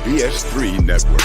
BS3 Network.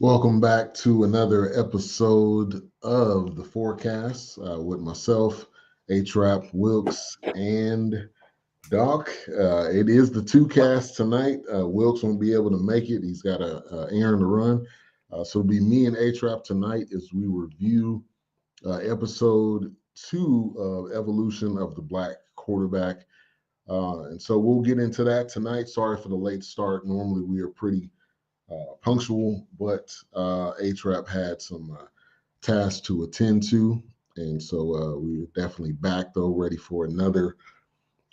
Welcome back to another episode of the Fourcast with myself, A-Trap, Wilkes, and Doc. It is the two cast tonight. Wilkes won't be able to make it. He's got a errand to run. So it'll be me and A-Trap tonight as we review episode 2 of Evolution of the Black Quarterback. And so we'll get into that tonight. Sorry for the late start. Normally we are pretty punctual, but A-Trap had some tasks to attend to. And so we're definitely back, though, ready for another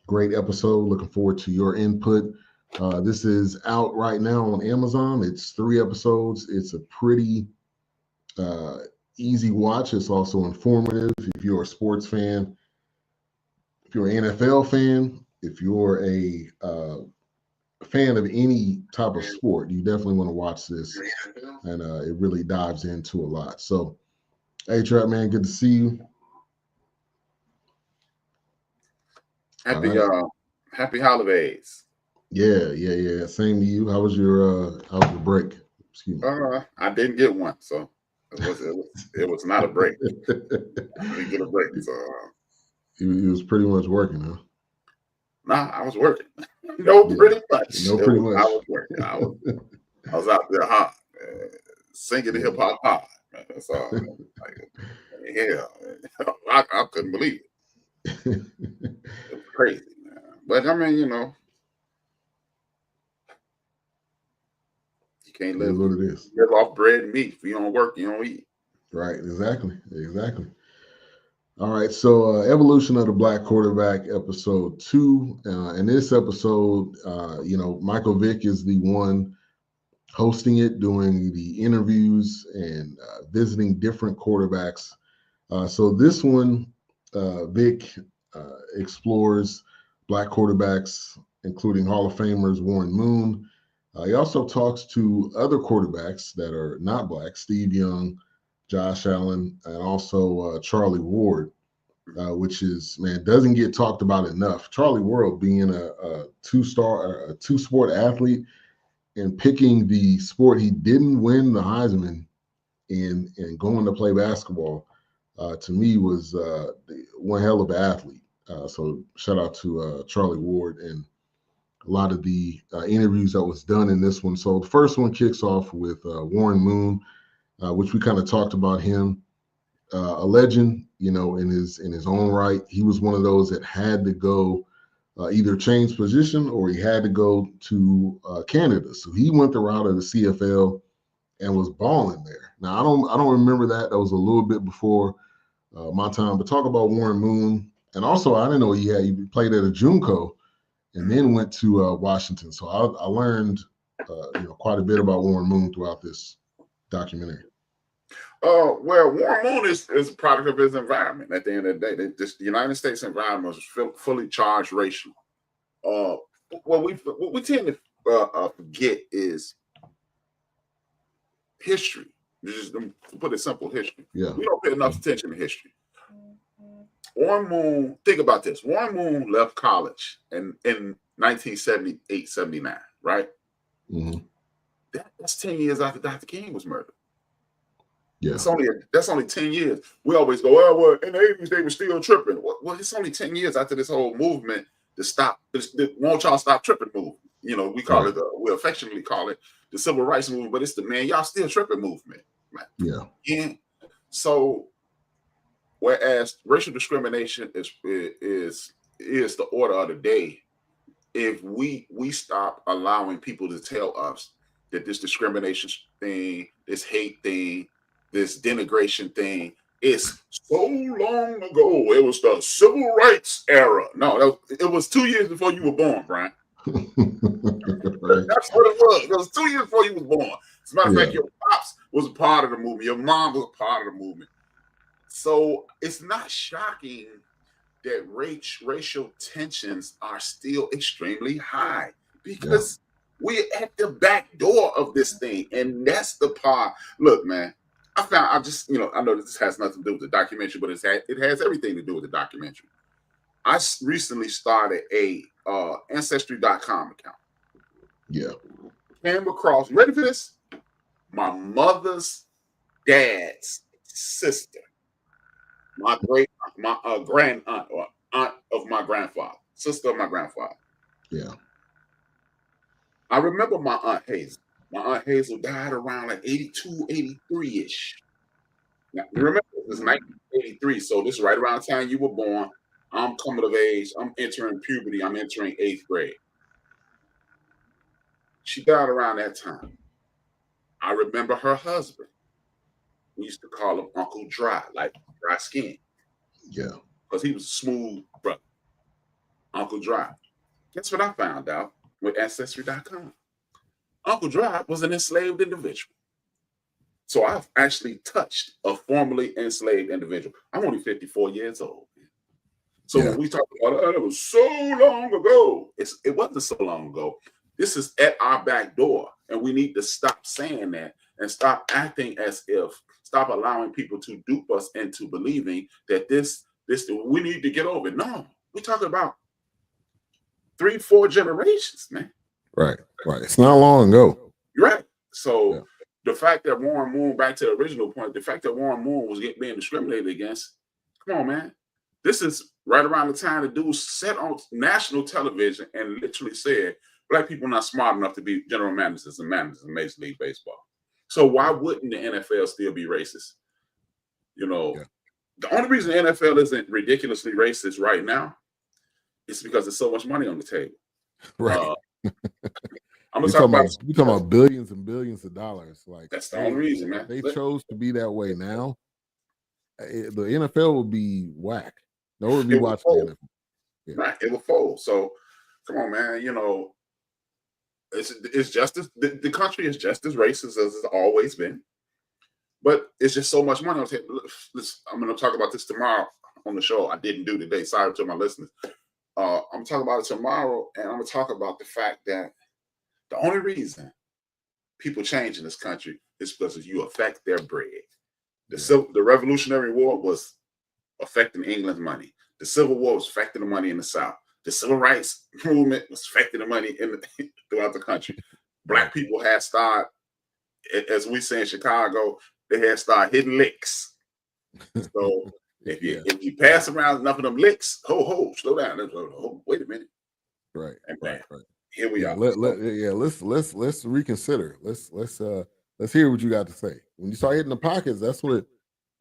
great episode. Looking forward to your input. This is out right now on Amazon. It's 3 episodes. It's a pretty easy watch. It's also informative. If you're a sports fan, if you're an NFL fan, if you're a fan of any type of sport, you definitely want to watch this, and it really dives into a lot. So, hey, Trap, man, good to see you. Happy holidays. Yeah. Same to you. How was your break? Excuse me. I didn't get one, so it was not a break. I didn't get a break, so you was pretty much working, huh? Nah, I was working. Pretty much. I was working. I was out there hot, singing the hip hop hot. That's all. I couldn't believe it. It was crazy, man. But I mean, you can't live off bread and meat. If you don't work, you don't eat. Right. Exactly. All right, so Evolution of the Black Quarterback, episode 2. In this episode, Michael Vick is the one hosting it, doing the interviews and visiting different quarterbacks. So this one, Vick explores Black quarterbacks, including Hall of Famers Warren Moon. He also talks to other quarterbacks that are not Black, Steve Young, Josh Allen, and also Charlie Ward, which is, doesn't get talked about enough. Charlie Ward being a two-sport athlete and picking the sport he didn't win the Heisman in and going to play basketball, to me was one hell of an athlete. So shout out to Charlie Ward and a lot of the interviews that was done in this one. So the first one kicks off with Warren Moon, which we kind of talked about him, a legend, in his own right. He was one of those that had to go either change position or he had to go to Canada. So he went the route of the CFL and was balling there. Now I don't remember that. That was a little bit before my time. But talk about Warren Moon, and also I didn't know he played at a JUCO and then went to Washington. So I learned quite a bit about Warren Moon throughout this documentary. Well, Warren Moon is a product of his environment. At the end of the day, the United States environment was fully charged racial. What we tend to forget is history. Just to put it simple, history. Yeah. We don't pay enough attention to history. Warren Moon, think about this. Warren Moon left college in 1978, 79, right? Mm-hmm. That's 10 years after Dr. King was murdered. Yeah. That's only 10 years. We always go, well, in the 80s, they were still tripping. Well, it's only 10 years after this whole movement to stop, won't y'all stop tripping movement. We call it, we affectionately call it the civil rights movement, but it's the y'all still tripping movement. Yeah. And so, whereas racial discrimination is the order of the day, if we stop allowing people to tell us that this discrimination thing, this hate thing, this denigration thing It's so long ago. It was the civil rights era. No, it was 2 years before you were born, Brian. Right. That's what it was. It was 2 years before you was born. As a matter of Yeah. fact, your pops was a part of the movement. Your mom was a part of the movement. So it's not shocking that racial tensions are still extremely high because we're at the back door of this thing. And that's the part. Look, man, I know this has nothing to do with the documentary, but it has everything to do with the documentary. I recently started a ancestry.com account. Yeah. Came across, ready for this? My mother's dad's sister, my grand aunt or aunt of my grandfather, sister of my grandfather. Yeah. I remember my Aunt Hazel. My Aunt Hazel died around like 82, 83-ish. Now, remember, it was 1983, so this is right around the time you were born. I'm coming of age. I'm entering puberty. I'm entering 8th grade. She died around that time. I remember her husband. We used to call him Uncle Dry, like dry skin. Yeah. Because he was a smooth brother. Uncle Dry. Guess what I found out with Ancestry.com? Uncle Dry was an enslaved individual. So I've actually touched a formerly enslaved individual. I'm only 54 years old. So when we talk about it was so long ago, it wasn't so long ago. This is at our back door, and we need to stop saying that and stop acting as if, stop allowing people to dupe us into believing that this we need to get over it. No, we're talking about 3-4 generations, man. Right. It's not long ago. Right. So the fact that Warren Moon, back to the original point, the fact that Warren Moon was being discriminated against, come on, man. This is right around the time the dude sat on national television and literally said, Black people are not smart enough to be general managers and managers in Major League Baseball. So why wouldn't the NFL still be racist? The only reason the NFL isn't ridiculously racist right now is because there's so much money on the table. Right. I'm gonna talk about you're talking about billions and billions of dollars. Like that's the only reason, man. They chose to be that way now. The NFL would be whack. No one would be watching the NFL. Yeah. Right, it will fold. So, come on, man. It's just as the country is just as racist as it's always been, but it's just so much money. I'm going to talk about this tomorrow on the show. I didn't do today. Sorry to my listeners. I'm talking about it tomorrow, and I'm going to talk about the fact that the only reason people change in this country is because you affect their bread. The Revolutionary War was affecting England's money. The Civil War was affecting the money in the South. The Civil Rights Movement was affecting the money throughout the country. Black people had started, as we say in Chicago, they had started hitting licks. So if you pass around enough of them licks, slow down. Wait a minute. Right. Here we are. Let's reconsider. Let's hear what you got to say. When you start hitting the pockets, that's what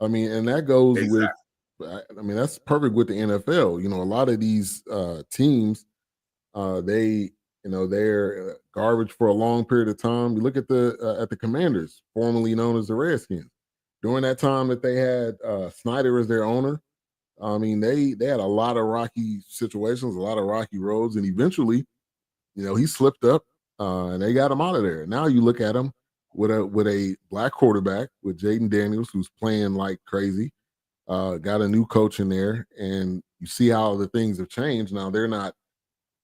and that goes with. That's perfect with the NFL. A lot of these teams, they're garbage for a long period of time. You look at the Commanders, formerly known as the Redskins. During that time that they had Snyder as their owner, they had a lot of rocky situations, a lot of rocky roads, and eventually, he slipped up, and they got him out of there. Now you look at him with a black quarterback with Jaden Daniels, who's playing like crazy. Got a new coach in there, and you see how the things have changed. Now they're not.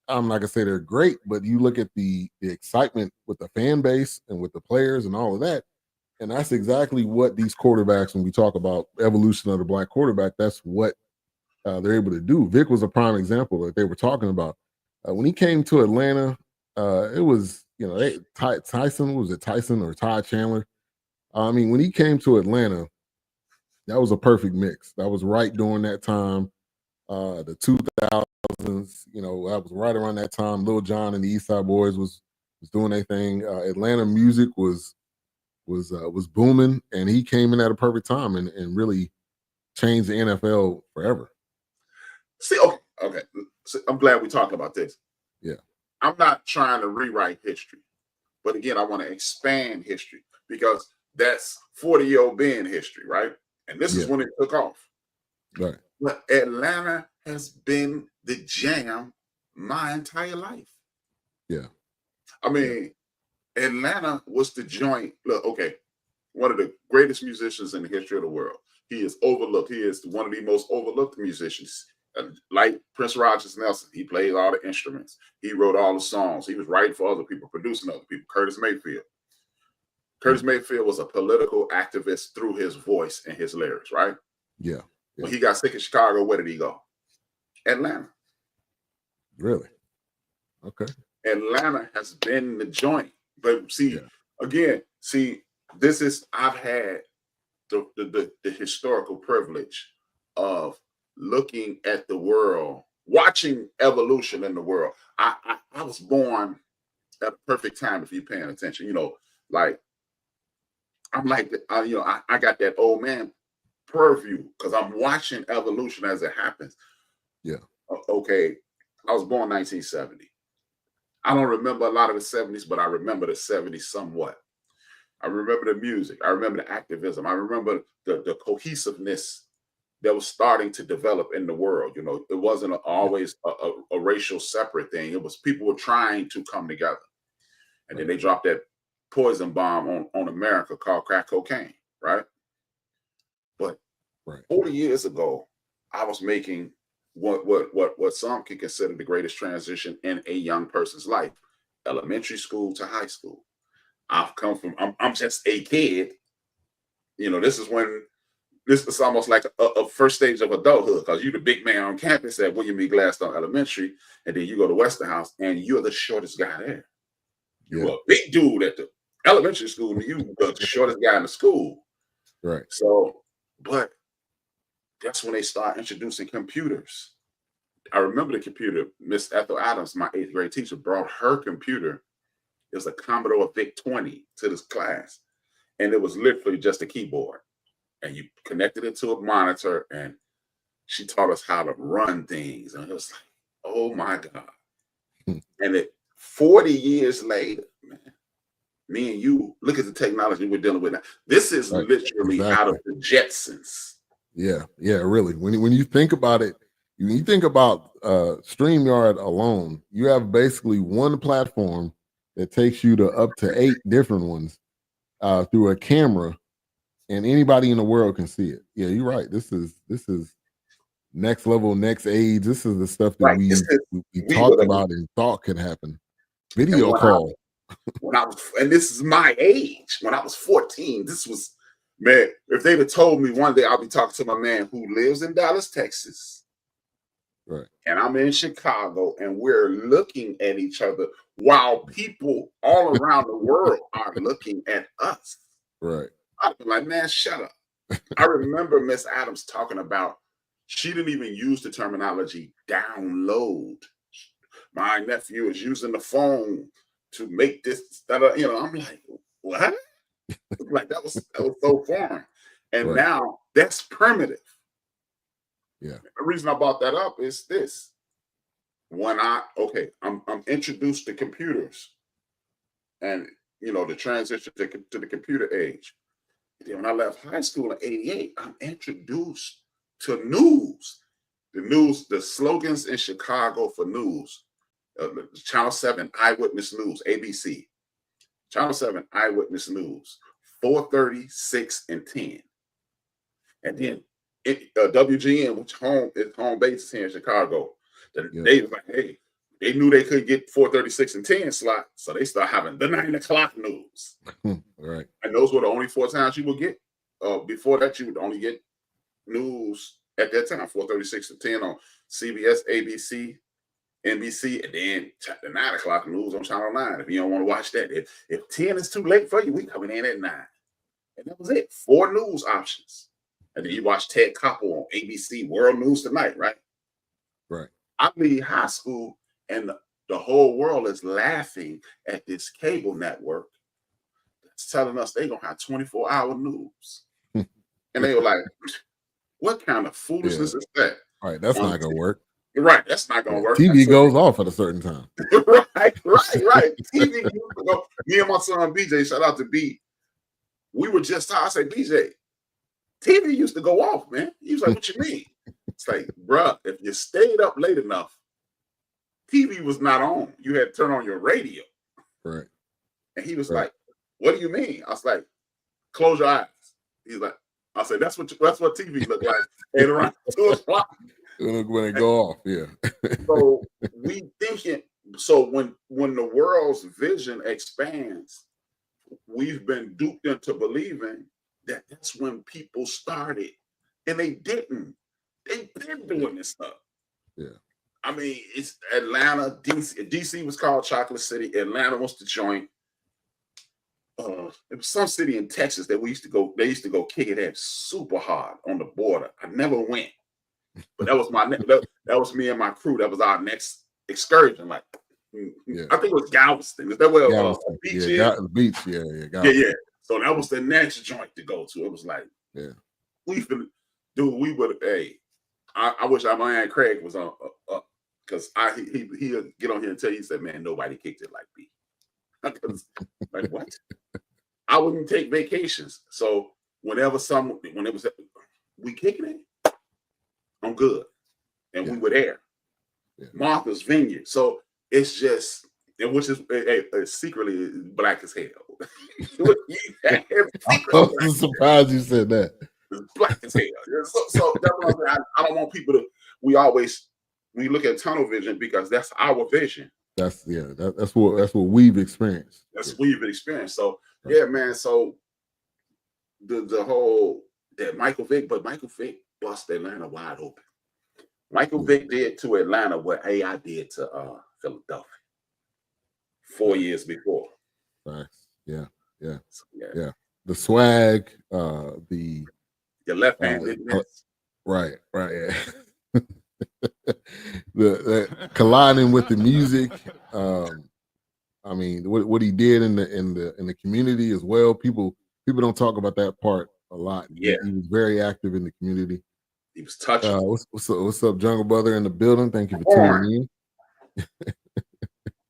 I'm not gonna say they're great, but you look at the excitement with the fan base and with the players and all of that, and that's exactly what these quarterbacks. When we talk about evolution of the black quarterback, that's what they're able to do. Vick was a prime example that they were talking about when he came to Atlanta. It was Tyson or Todd Chandler. When he came to Atlanta, that was a perfect mix. That was right during that time, the 2000s. That was right around that time. Lil Jon and the East Side Boys was doing their thing. Atlanta music was booming, and he came in at a perfect time and really changed the NFL forever. See, okay. So I'm glad we talked about this. Yeah, I'm not trying to rewrite history, but again, I want to expand history because that's 40-year-old Ben history, right? And this is when it took off. Right. But Atlanta has been the jam my entire life. Yeah. I mean, Atlanta was the joint. Look, okay, one of the greatest musicians in the history of the world. He is overlooked. He is one of the most overlooked musicians. Like Prince Rogers Nelson, he played all the instruments. He wrote all the songs. He was writing for other people, producing other people. Curtis Mayfield. Curtis Mayfield was a political activist through his voice and his lyrics, right? Yeah. When he got sick in Chicago, where did he go? Atlanta. Really? Okay. Atlanta has been the joint. But see, again, I've had the historical privilege of looking at the world, watching evolution in the world. I was born at a perfect time if you're paying attention. You know, like I'm like, I got that old man purview because I'm watching evolution as it happens. Yeah. Okay, I was born 1970. I don't remember a lot of the 70s, but I remember the 70s somewhat. I remember the music. I remember the activism. I remember the cohesiveness that was starting to develop in the world. You know, it wasn't always a racial separate thing. It was people were trying to come together. And then they dropped that poison bomb on America called crack cocaine, right? But 40 years ago, I was making what some can consider the greatest transition in a young person's life, elementary school to high school. I've come from, I'm just a kid. You know, this is almost like a first stage of adulthood because you're the big man on campus at William E. Gladstone Elementary, and then you go to Westerhouse and you're the shortest guy there. You're a big dude at the elementary school, and you the shortest guy in the school. Right. So, but that's when they start introducing computers. I remember the computer. Miss Ethel Adams, my 8th grade teacher, brought her computer. It was a Commodore Vick 20 to this class. And it was literally just a keyboard. And you connected it to a monitor, and she taught us how to run things. And it was like, oh my God. And 40 years later, man, me and you, look at the technology we're dealing with now. This is literally out of the Jetsons. Yeah, really. When you think about it, when you think about StreamYard alone, you have basically one platform that takes you to up to 8 different ones through a camera, and anybody in the world can see it. Yeah, you're right. This is next level, next age. This is the stuff that we talked about and thought could happen. Video call. And this is my age. When I was 14, this was, man, if they'd have told me one day I'll be talking to my man who lives in Dallas, Texas. Right. And I'm in Chicago, and we're looking at each other while people all around the world are looking at us. Right. I'd be like, man, shut up. I remember Miss Adams talking about, she didn't even use the terminology download. My nephew is using the phone to make this, I'm like, what? Like that was so foreign. And now that's primitive. Yeah. The reason I brought that up is this. When I'm introduced to computers and, the transition to the computer age. Then when I left high school in 88, I'm introduced to news. The slogans in Chicago for news. Channel 7 Eyewitness News, ABC. Channel 7 Eyewitness News, 4:30, 6, and 10. And then WGN, which is home base here in Chicago, they was like, hey, they knew they could get 4:36 and 10 slot, so they start having the 9 o'clock news. Right. And those were the only 4 times you would get. Before that, you would only get news at that time, 4:36 and 10 on CBS, ABC, NBC, and then the 9 o'clock news on Channel 9. If you don't want to watch that, if 10 is too late for you, we coming in at 9. And that was it. 4 news options. And then you watch Ted Koppel on ABC World News Tonight, right? Right. I leave high school, and the whole world is laughing at this cable network that's telling us they're going to have 24-hour news. And they were like, what kind of foolishness is that? All right, that's not going to work. Right, that's not going to work. TV goes off at a certain time. Right. TV used to go. Me and my son BJ, shout out to B. We were just I say, BJ, TV used to go off, man. He was like, what you mean? It's like, bruh, if you stayed up late enough, TV was not on. You had to turn on your radio. Right. And he was like, what do you mean? I was like, close your eyes. He's like, I said, that's what TV look like at around 2 o'clock. When it go off, yeah. So we thinking, so when the world's vision expands, we've been duped into believing that that's when people started, and they didn't. They've been doing this stuff. Yeah. I mean, it's Atlanta, DC was called Chocolate City. Atlanta was the joint. It was some city in Texas that we used to go. They used to go kick it at super hard on the border. I never went, but that was that was me and my crew. That was our next excursion. Like, yeah. I think it was Galveston. Is that where beach is? The beach, yeah. Yeah. So that was the next joint to go to. It was like, we would. Hey, I wish our man Craig was on, because he'll get on here and tell you, he said, man, nobody kicked it like me. Like, what? I wouldn't take vacations. So when it was we kicking it, I'm good. And we were there. Yeah. Martha's Vineyard. So it's just, which is secretly black as hell. I'm surprised you said that. It's black as hell. So that's what I'm saying. I don't want people to, we look at tunnel vision because that's our vision. That's what we've experienced. That's what we've experienced. So yeah, man. So the whole that Michael Vick bust Atlanta wide open. Michael Vick did to Atlanta what AI did to Philadelphia 4 years before. Nice. Yeah. The swag, your left hand. Right. Yeah. the colliding with the music. I mean, what he did in the community as well. People don't talk about that part a lot. Yeah, he was very active in the community. He was touching. What's up, Jungle Brother in the building? Thank you for tuning in.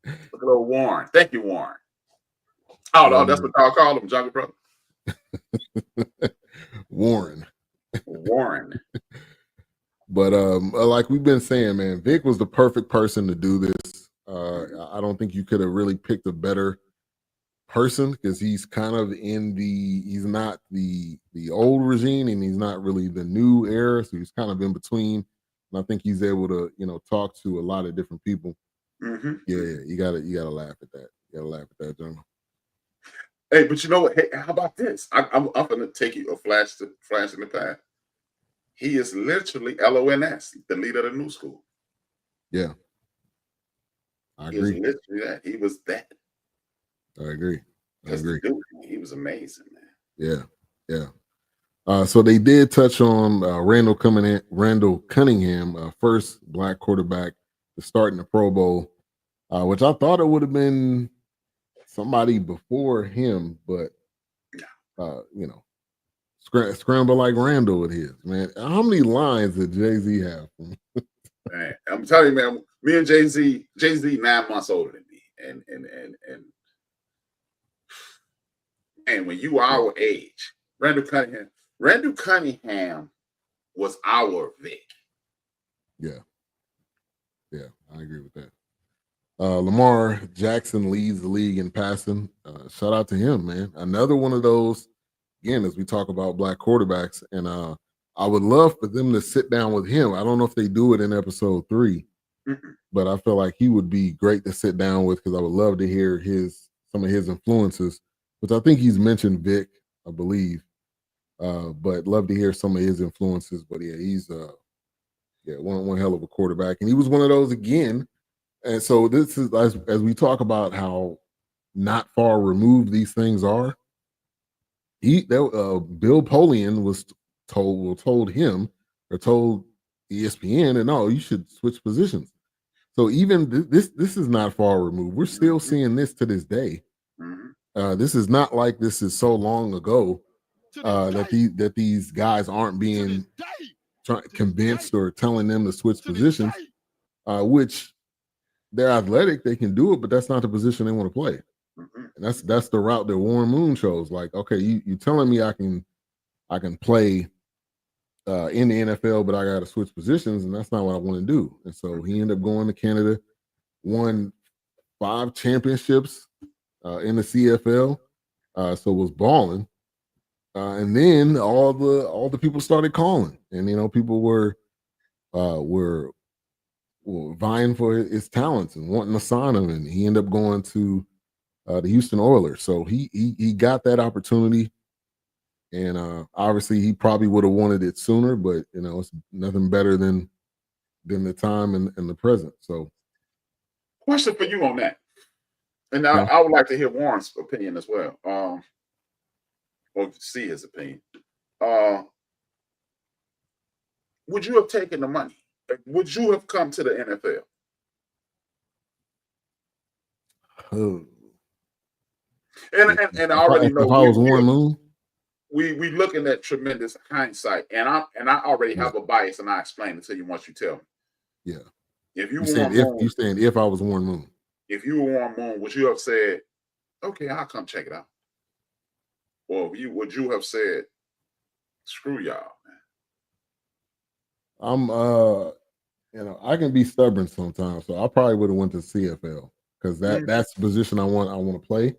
Look at old Warren. Thank you, Warren. Oh, that's what I'll call him, Jungle Brother. Warren. But like we've been saying, man, Vick was the perfect person to do this. I don't think you could have really picked a better person because he's kind of he's not the old regime and he's not really the new era, so he's kind of in between. And I think he's able to, talk to a lot of different people. Mm-hmm. Yeah, you gotta laugh at that. You gotta laugh at that, John. Hey, but you know what? Hey, how about this? I'm gonna take you a flash in the past. He is literally LONS, the leader of the new school. Yeah. I agree. He was literally that. He was that. I agree. He was amazing, man. Yeah. So they did touch on Randall Cunningham, first black quarterback to start in the Pro Bowl, which I thought it would have been somebody before him, but scramble like Randall with his, man. How many lines did Jay-Z have? Man, I'm telling you, man, me and Jay-Z 9 months older than me. And when you are our age, Randall Cunningham was our Vick. Yeah, I agree with that. Lamar Jackson leads the league in passing. Shout out to him, man. Another one of those, again, as we talk about black quarterbacks, and I would love for them to sit down with him. I don't know if they do it in episode 3, but I feel like he would be great to sit down with because I would love to hear some of his influences, which I think he's mentioned Vick, I believe, but love to hear some of his influences. But yeah, he's one hell of a quarterback, and he was one of those again. And so this is as we talk about how not far removed these things are. Bill Polian was told him or told ESPN, and no, you should switch positions. So even this is not far removed. We're still seeing this to this day. This is not like this is so long ago that these guys aren't being convinced or telling them to switch positions, which they're athletic, they can do it, but that's not the position they want to play. And that's the route that Warren Moon chose. Like, okay, you telling me I can play in the NFL, but I got to switch positions, and that's not what I want to do. And so he ended up going to Canada, won 5 championships in the CFL, so was balling. And then all the people started calling, and people were vying for his talents and wanting to sign him, and he ended up going to the Houston Oilers. So he got that opportunity. And obviously, he probably would have wanted it sooner, but it's nothing better than the time and the present. So, question for you on that, and I would like to hear Warren's opinion as well, or see his opinion. Would you have taken the money? Would you have come to the NFL? And I already know if I was Warren Moon. We looking at tremendous hindsight, and I already have a bias, and I explain it to you once you tell me. Yeah. If you saying if I was Warren Moon. If you were Warren Moon, would you have said, "Okay, I'll come check it out," or would you have said, "Screw y'all, man"? I can be stubborn sometimes, so I probably would have went to CFL because that's the position I want to play.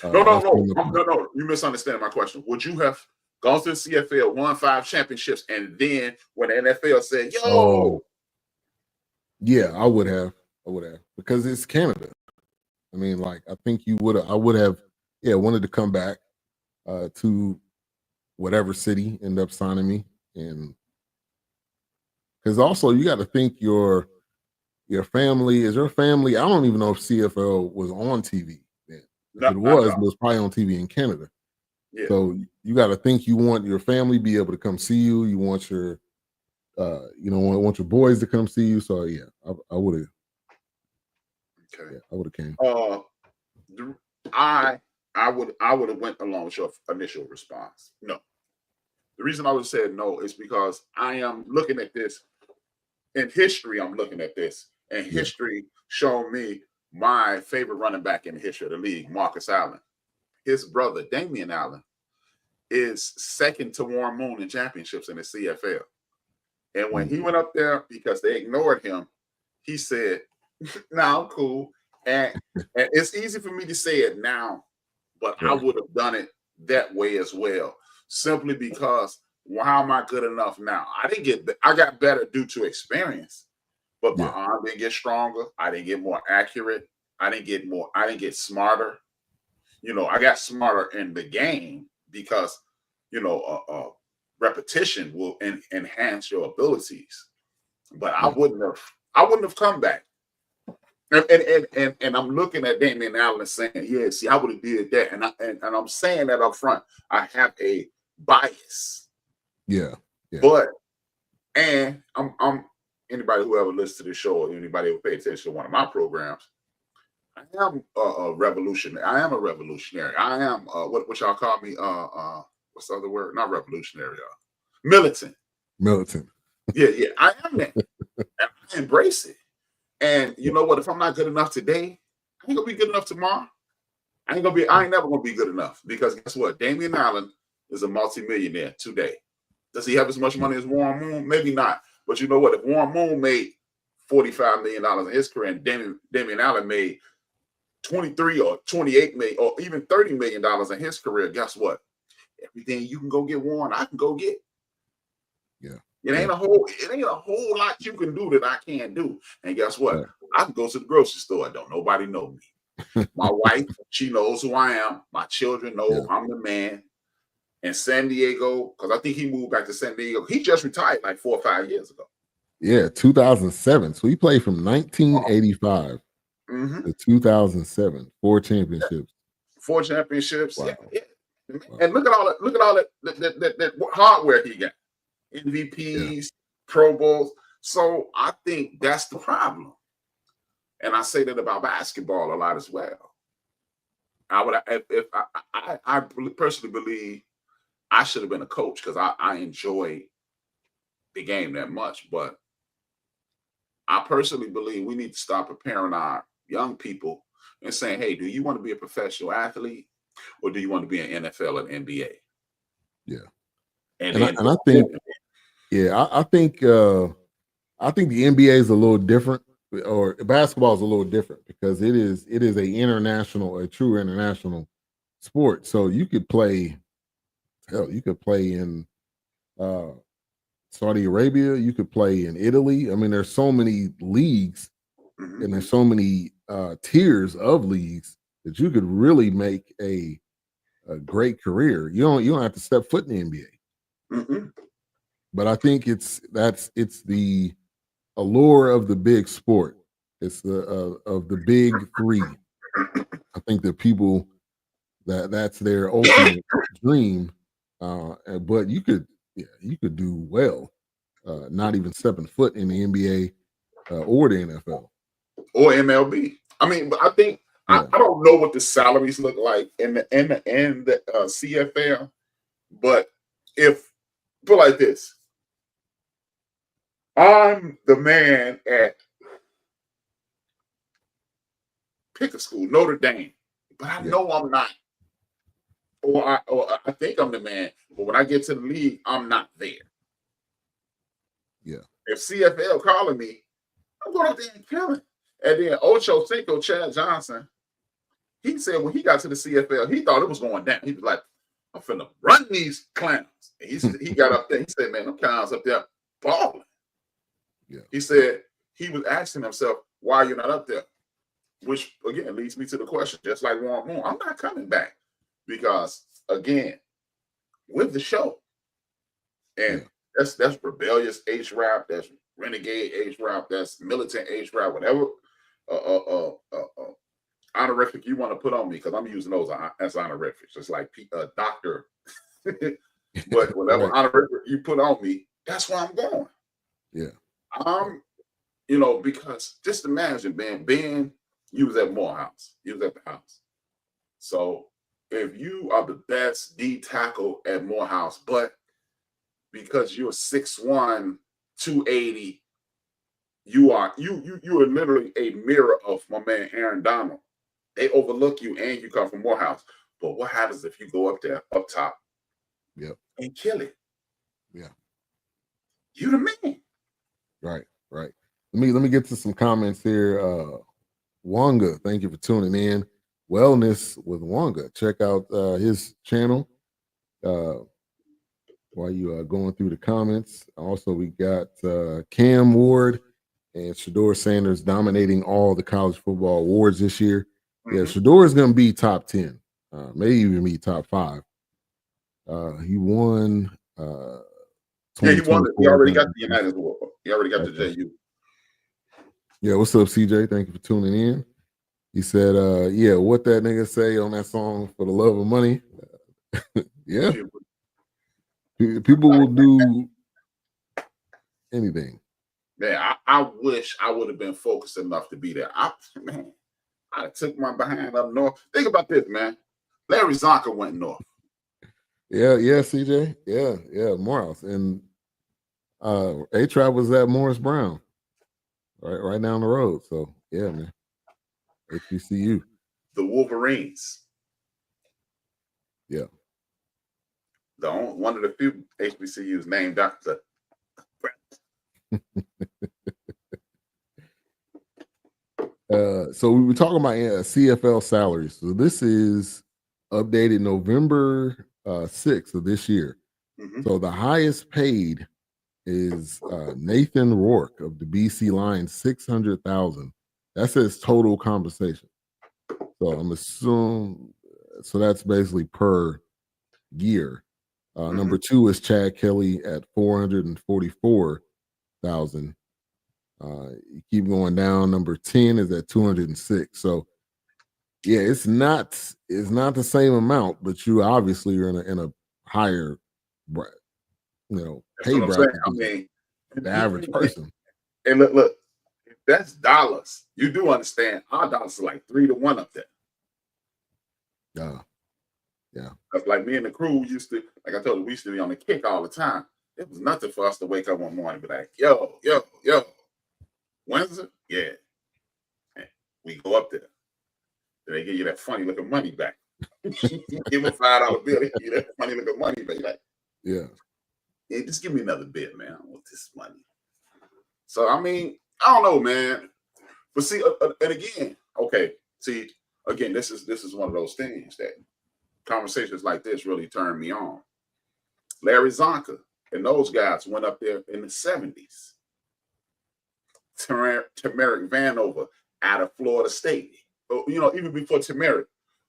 No. You misunderstand my question. Would you have gone to the CFL, won 5 championships, and then when the NFL said, "Yo," yeah, I would have because it's Canada. I mean, I think I would have, wanted to come back to whatever city end up signing me, and because also you got to think your family is your family. I don't even know if CFL was on TV then. If it was probably on TV in Canada. Yeah. So you got to think you want your family to be able to come see you. You want your, want your boys to come see you. So yeah, I would have. Okay. Yeah, I would have came. I would have went along with your initial response. No. The reason I would have said no is because I am looking at this in history. I'm looking at this, and history showed me my favorite running back in the history of the league, Marcus Allen. His brother, Damian Allen, is second to Warren Moon in championships in the CFL. And when he went up there, because they ignored him, he said, "No, I'm cool." And it's easy for me to say it now, but I would have done it that way as well, simply because how am I good enough now? I got better due to experience, but my arm didn't get stronger. I didn't get more accurate. I didn't get smarter. I got smarter in the game because, repetition will enhance your abilities. But I wouldn't have come back. And I'm looking at Damian Allen saying, "Yeah, see, I would have did that." And I'm saying that up front. I have a bias. Yeah. But I'm anybody who ever listens to the show or anybody who pays attention to one of my programs, I am a revolutionary. I am a revolutionary. I am what y'all call me? What's the other word? Not revolutionary. Militant. Yeah. I am that. And I embrace it. And you know what? If I'm not good enough today, I ain't gonna be good enough tomorrow. I ain't never gonna be good enough, because guess what? Damian Allen is a multimillionaire today. Does he have as much money as Warren Moon? Maybe not. But you know what? If Warren Moon made $45 million in his career and Damian Allen made 23 or 28 million or even $30 million in his career, guess what? Everything you can go get, Warren, I can go get. Yeah. It ain't a whole lot you can do that I can't do. And guess what? I can go to the grocery store. Don't nobody know me. My wife, she knows who I am. My children know I'm the man. In San Diego, because I think he moved back to San Diego. He just retired like 4 or 5 years ago. Yeah, 2007. So he played from 1985 to 2007. 4 championships. 4 championships. Wow. Yeah. And look at all that hardware he got. MVPs, Pro Bowls. So I think that's the problem. And I say that about basketball a lot as well. I personally believe I should have been a coach, because I enjoy the game that much. But I personally believe we need to start preparing our young people and saying, "Hey, do you want to be a professional athlete, or do you want to be an NFL and NBA?" Yeah. And I think Yeah, I think the NBA is a little different, or basketball is a little different because it is a true international sport. So you could play, hell, you could play in uh, Saudi Arabia, you could play in Italy. I mean, there's so many leagues and there's so many tiers of leagues that you could really make a great career. You don't have to step foot in the NBA. Mm-hmm. But I think it's the allure of the big sport. It's the of the big three. I think that people that's their ultimate dream. But you could do well, not even stepping foot in the NBA or the NFL or MLB. I mean, but I think yeah. I don't know what the salaries look like in the CFL, but if put like this, I'm the man at pick a school, Notre Dame, but I know I'm not, or I think I'm the man, but when I get to the league, I'm not there. Yeah. If CFL calling me, I'm going up there and killing. And then Ocho Cinco, Chad Johnson, he said when he got to the CFL, he thought it was going down. He was like, I'm finna run these clowns. And he got up there. He said, man, them clowns up there balling. Yeah. He said he was asking himself, why are you not up there? Which, again, leads me to the question, just like Warren Moon, I'm not coming back. Because, again, with the show, and that's rebellious H-Rap, that's renegade H-Rap, that's militant H-Rap, whatever honorific you want to put on me, because I'm using those as honorifics, just like doctor. But whatever honorific you put on me, that's where I'm going. Yeah. Because just imagine, Ben, you was at Morehouse. You was at the house. So if you are the best D tackle at Morehouse, but because you're 6'1", 280, you are literally a mirror of my man Aaron Donald. They overlook you and you come from Morehouse. But what happens if you go up there, up top, and kill it? Yeah. You the man. Right. Let me get to some comments here. Wanga, thank you for tuning in. Wellness with Wanga. Check out his channel. While you are going through the comments. Also, we got Cam Ward and Shador Sanders dominating all the college football awards this year. Yeah, Shador is going to be top 10, maybe even be top 5. He won. He won it. He already got the United Award. He already got the JU. Yeah, what's up, CJ? Thank you for tuning in. He said, what that nigga say on that song, For the Love of Money? Yeah. People will do anything. Man, I wish I would have been focused enough to be there. I took my behind up north. Think about this, man. Larry Zonka went north. Yeah, CJ. Yeah, Morehouse. And A-Trap was at Morris Brown. Right down the road. So, yeah, man. HBCU. The Wolverines. Yeah. One of the few HBCUs named Dr. So we were talking about CFL salaries. So this is updated November 6th of this year. So the highest paid is Nathan Rourke of the BC Lions, $600,000. That says total compensation. So I'm assuming, so that's basically per year. Number 2 is Chad Kelly at $444,000. You keep going down. Number 10 is at 206. So yeah, it's not the same amount, but you obviously are in a higher pay bracket. I mean, the average person. And look, that's dollars. You do understand our dollars are like 3 to 1 up there. Yeah. Because like me and the crew used to, like I told you, we used to be on the kick all the time. It was nothing for us to wake up one morning and be like, yo, Wednesday? Yeah. And we go up there. Then they give you that funny looking money back. Give them $5 bill, they give you that funny looking money back. Like, yeah. Yeah, just give me another bit, man. I want this money. So I mean, I don't know, man. But see, and again, okay, see, again, this is one of those things that conversations like this really turn me on. Larry Zonka and those guys went up there in the 70s. Tamarick Vanover out of Florida State. You know, even before Tamarick,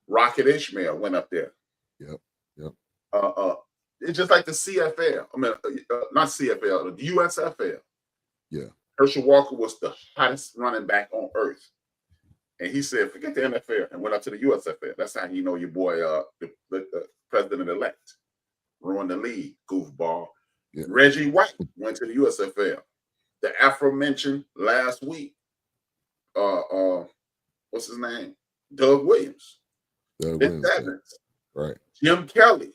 Rocket Ishmael went up there. Yep. It's just like the CFL. I mean, not CFL, the USFL. Yeah. Herschel Walker was the hottest running back on earth. And he said, forget the NFL, and went up to the USFL. That's how you know your boy, the president-elect, ruined the league, goofball. Yeah. Reggie White went to the USFL. The aforementioned last week, what's his name? Doug Williams. Right. Jim Kelly.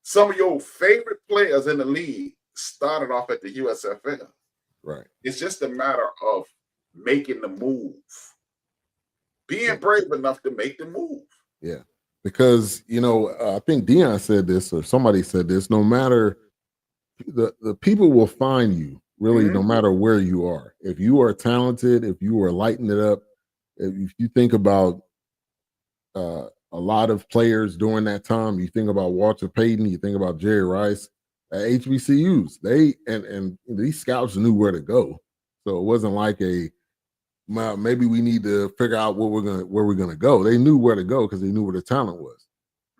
Some of your favorite players in the league started off at the USFL. Right. It's just a matter of making the move. Being brave enough to make the move. Yeah. Because, you know, I think Deion said this, or somebody said this, no matter, the people will find you, really, no matter where you are. If you are talented, if you are lighting it up, if you think about a lot of players during that time, you think about Walter Payton, you think about Jerry Rice, at HBCUs, and these scouts knew where to go. So it wasn't like maybe we need to figure out where we're gonna go. They knew where to go because they knew where the talent was.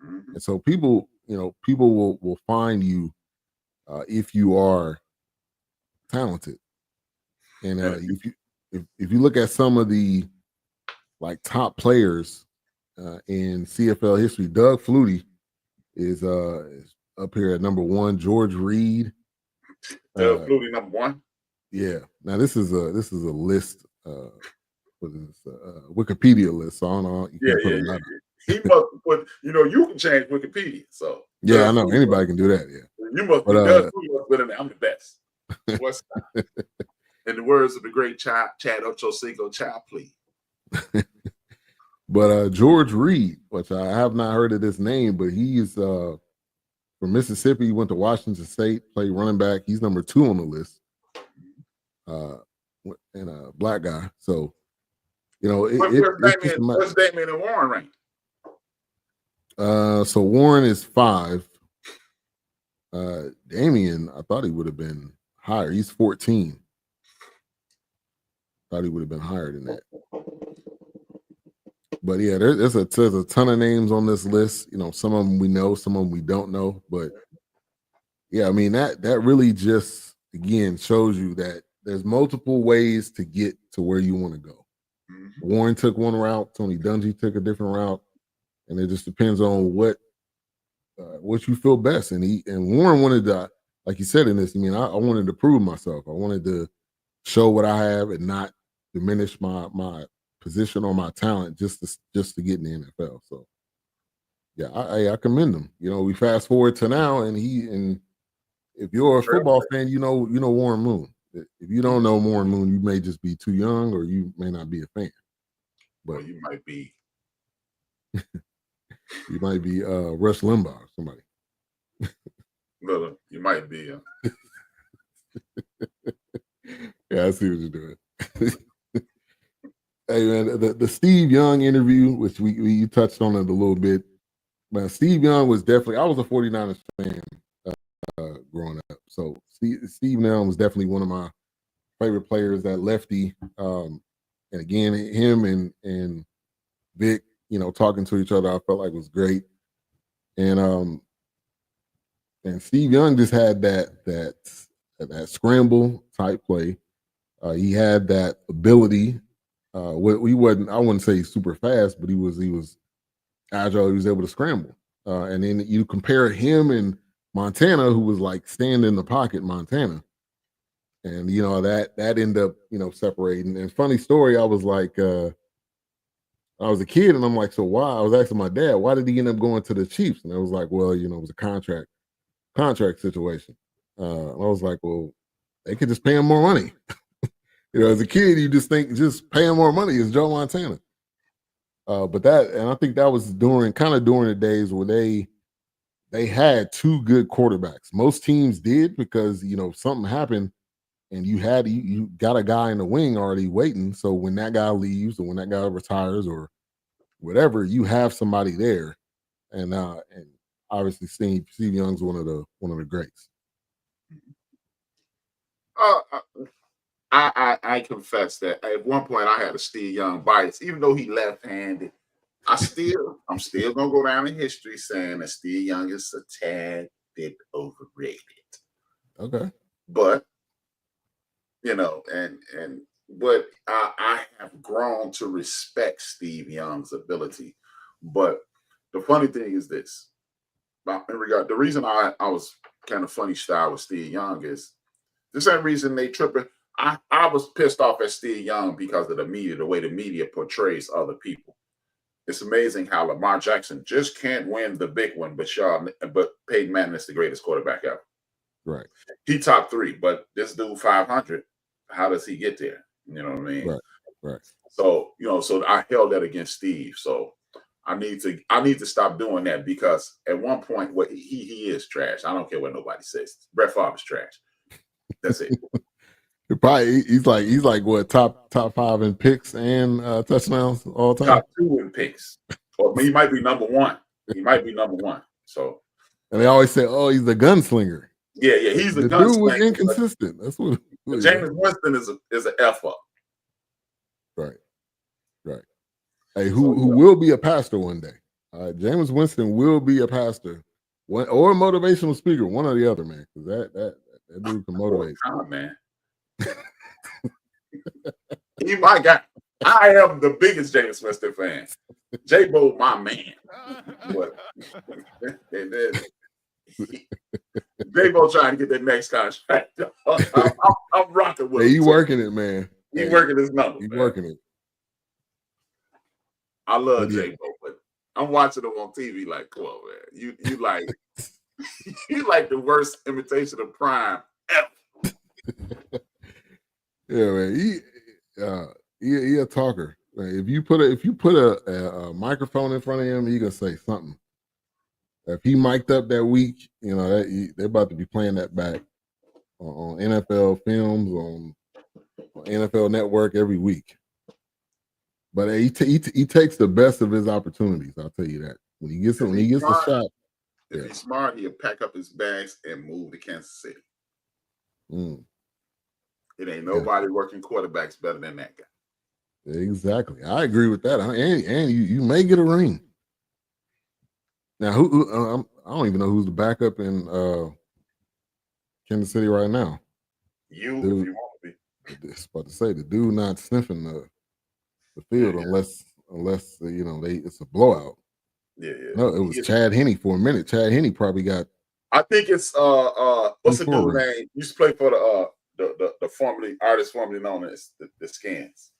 And so people will find you if you are talented. And if you look at some of the like top players in CFL history, Doug Flutie is up here at number 1. George Reed. Doug Flutie number 1. Yeah. Now this is a list. What is this? Wikipedia list. So I don't know. Yeah. He must put. You know, you can change Wikipedia. So yeah, I know anybody can do that. Yeah. You must be Doug Flutie must be in there. I'm the best. What's in the words of the great Chad Ochocinco, child plea. But George Reed, which I have not heard of this name, but he's from Mississippi. He went to Washington State, played running back. He's number 2 on the list. And a black guy. So, you know, what's Damian and Warren rank? So Warren is 5. Damian, I thought he would have been higher. He's 14. Thought he would have been higher than that. But yeah, there's a ton of names on this list. You know, some of them we know, some of them we don't know. But yeah, I mean that really just again shows you that there's multiple ways to get to where you want to go. Warren took one route, Tony Dungy took a different route, and it just depends on what you feel best. And Warren wanted to, like you said in this, I mean, I wanted to prove myself. I wanted to show what I have and not diminish my position or my talent just to get in the NFL. So yeah, I commend him. You know, we fast forward to now, and if you're a football fan, you know Warren Moon. If you don't know Warren Moon, you may just be too young, or you may not be a fan. But you might be. You might be Rush Limbaugh or somebody. No, you might be. Yeah, I see what you're doing. Hey man, the Steve Young interview, which we touched on it a little bit. Man, Steve Young was definitely. I was a 49ers fan growing up, so Steve Young was definitely one of my favorite players. That lefty, and again, him and Vick, you know, talking to each other, I felt like was great. And Steve Young just had that scramble type play. He had that ability. I wouldn't say he's super fast, but he was agile. He was able to scramble. And then you compare him and Montana, who was like stand in the pocket, Montana. And, you know, that ended up, you know, separating. And funny story, I was like, I was a kid and I'm like, so why? I was asking my dad, why did he end up going to the Chiefs? And I was like, well, you know, it was a contract situation. I was like, well, they could just pay him more money. You know, as a kid, you just think just pay him more money. It's Joe Montana. But I think that was during the days where they they had two good quarterbacks. Most teams did because something happened and you got a guy in the wing already waiting. So when that guy leaves or when that guy retires or whatever, you have somebody there. And obviously Steve Young's one of the greats. I confess that at one point I had a Steve Young bias, even though he left-handed. I'm still gonna go down in history saying that Steve Young is a tad bit overrated. Okay. But but I have grown to respect Steve Young's ability. But the funny thing is this. The reason I was kind of funny style with Steve Young is the same reason they tripping. I was pissed off at Steve Young because of the way the media portrays other people. It's amazing how Lamar Jackson just can't win the big one, but Peyton Manning is the greatest quarterback ever. Right. He top 3, but this dude 500. How does he get there? You know what I mean? Right. So so I held that against Steve. So I need to stop doing that because at one point, what he is trash. I don't care what nobody says. Brett Favre's trash. That's it. Probably he's like what top 5 in picks and touchdowns all time. Top 2 in picks, or he might be number 1. He might be number 1. So, and they always say, "Oh, he's a gunslinger." Yeah, he's a the gunslinger. Dude was inconsistent. That's what. Jameis Winston is an F up. Right. Hey, who will be a pastor one day? Jameis Winston will be a pastor, or a motivational speaker, one or the other, man. Because that dude can motivate. Man. He my guy. I am the biggest Jameis Winston fan. J-Bo, my man. But and then J-Bo trying to get that next contract. I'm rocking with him. He working it, man. He working his numbers. He working it. I love J-Bo, but I'm watching him on TV like, come on, man. You like you like the worst imitation of Prime ever. Yeah, man. He a talker. Like, if you put a microphone in front of him, he gonna say something. If he mic'd up that week, they're about to be playing that back on NFL films, on NFL Network every week. But he takes the best of his opportunities. I'll tell you that. When he gets a shot, if he's smart, he'll pack up his bags and move to Kansas City. It ain't nobody working quarterbacks better than that guy. Exactly. I agree with that. And you may get a ring. Now, I don't even know who's the backup in Kansas City right now. If you want to be. I was about to say the dude not sniffing the field unless it's a blowout. Yeah. No, it was Chad Henne for a minute. Chad Henne probably got. I think it's what's the dude's name? Used to play for the formerly known as the Scans.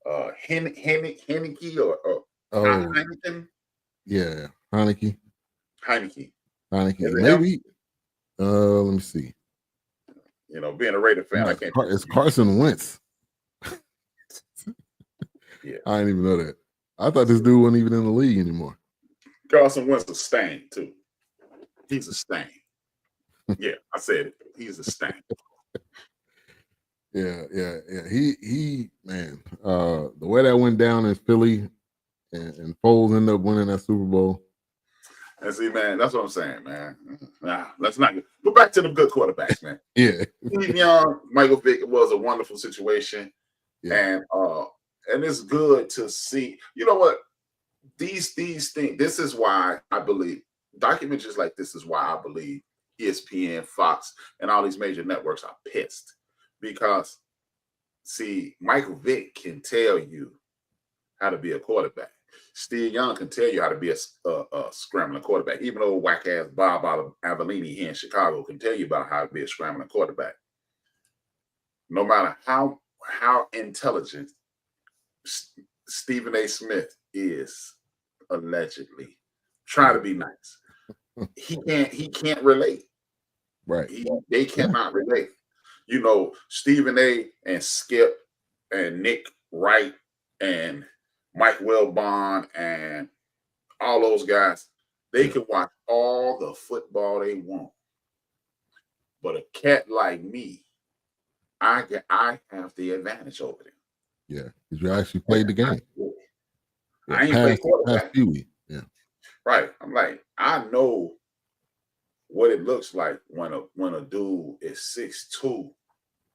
Heineke or Heineken. Yeah, Heineke. Maybe. Let me see. Being a Raider fan, I can't. It's Carson Wentz. Yeah, I didn't even know that. I thought this dude wasn't even in the league anymore. Carson Wentz is a stain too. He's a stain. Yeah, I said it. He's a stain. Yeah. He man. The way that went down in Philly, and Foles ended up winning that Super Bowl. And see, man, that's what I'm saying, man. Nah, let's not go back to the good quarterbacks, man. Yeah. Steve Young, Michael Vick was a wonderful situation. Yeah. And it's good to see. You know what? These things. This is why I believe documentaries like this is why I believe ESPN, Fox, and all these major networks are pissed because, see, Michael Vick can tell you how to be a quarterback. Steve Young can tell you how to be a scrambling quarterback. Even though whack-ass Bob Avellini here in Chicago can tell you about how to be a scrambling quarterback. No matter how intelligent Stephen A. Smith is, allegedly, try to be nice. He can't relate. Right. They cannot relate. Stephen A. and Skip and Nick Wright and Mike Wilbon and all those guys, They can watch all the football they want. But a cat like me, I have the advantage over them. Yeah, because you actually played the game. I ain't played quarterback. Yeah. Right. I'm like, I know what it looks like when a dude is 6'2".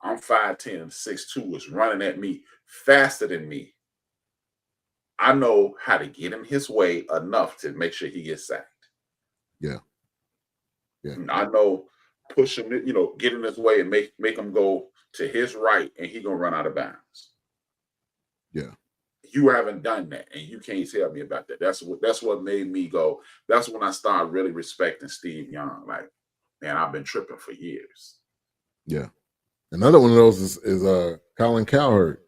I'm 5'10", 6'2", is running at me faster than me. I know how to get him his way enough to make sure he gets sacked. Yeah. Yeah. I know push him, get in his way and make him go to his right, and he gonna run out of bounds. Yeah. You haven't done that, and you can't tell me about that. That's what made me go. That's when I started really respecting Steve Young. Like, man, I've been tripping for years. Yeah. Another one of those is Colin Cowherd.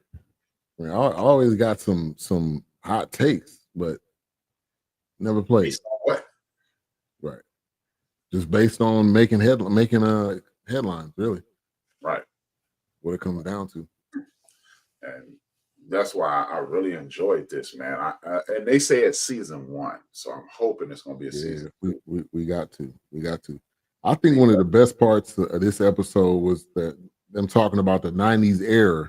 I mean, I always got some hot takes, but never played. Based on what? Right. Just based on making headlines, really. Right. What it comes down to. And that's why I really enjoyed this, man. And they say it's season 1, so I'm hoping it's going to be a season. We got to. I think one of the best parts of this episode was that them talking about the 90s era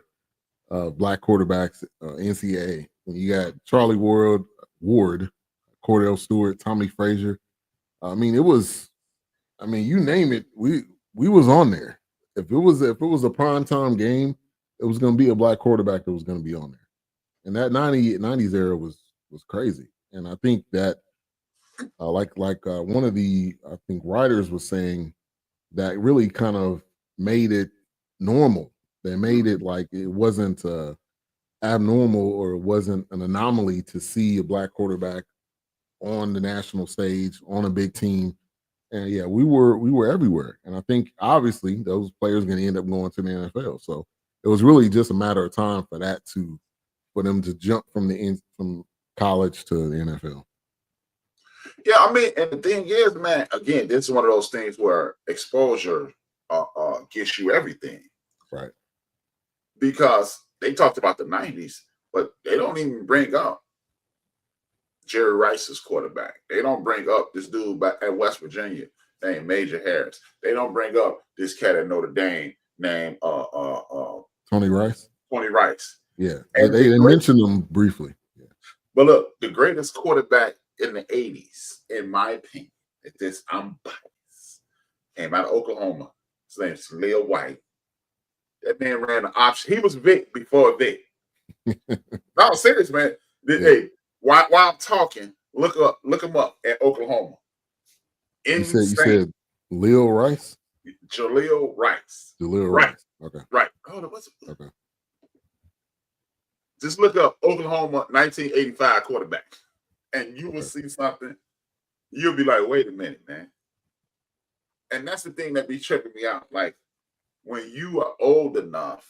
of black quarterbacks, NCAA. When you got Charlie Ward, Cordell Stewart, Tommy Frazier. I mean, you name it, we was on there. If it was a primetime game, it was going to be a black quarterback that was going to be on there. And that 90s era was crazy. And I think that like one of the writers was saying that really kind of made it normal. They made it like it wasn't abnormal, or it wasn't an anomaly to see a black quarterback on the national stage on a big team. And yeah, we were everywhere. And I think obviously those players are going to end up going to the NFL. So it was really just a matter of time for them to jump from college to the NFL. Yeah, I mean, and the thing is, man, again, this is one of those things where exposure gets you everything. Right. Because they talked about the 90s, but they don't even bring up Jerry Rice's quarterback. They don't bring up this dude back at West Virginia named Major Harris. They don't bring up this cat at Notre Dame named Tony Rice. Tony Rice. Yeah, they mentioned him briefly. Yeah. But look, the greatest quarterback in the 80s, in my opinion, I'm biased, came out of Oklahoma. His name's Leo White. That man ran an option. He was Vick before Vick. No, I'm serious, man. Hey, while I'm talking, look him up at Oklahoma. You said Leo Rice? Jaleel Rice. Jaleel Rice. Okay. Right. Hold on. Okay. Just look up Oklahoma 1985 quarterback, and you will see something. You'll be like, wait a minute, man. And that's the thing that be tripping me out. Like, when you are old enough,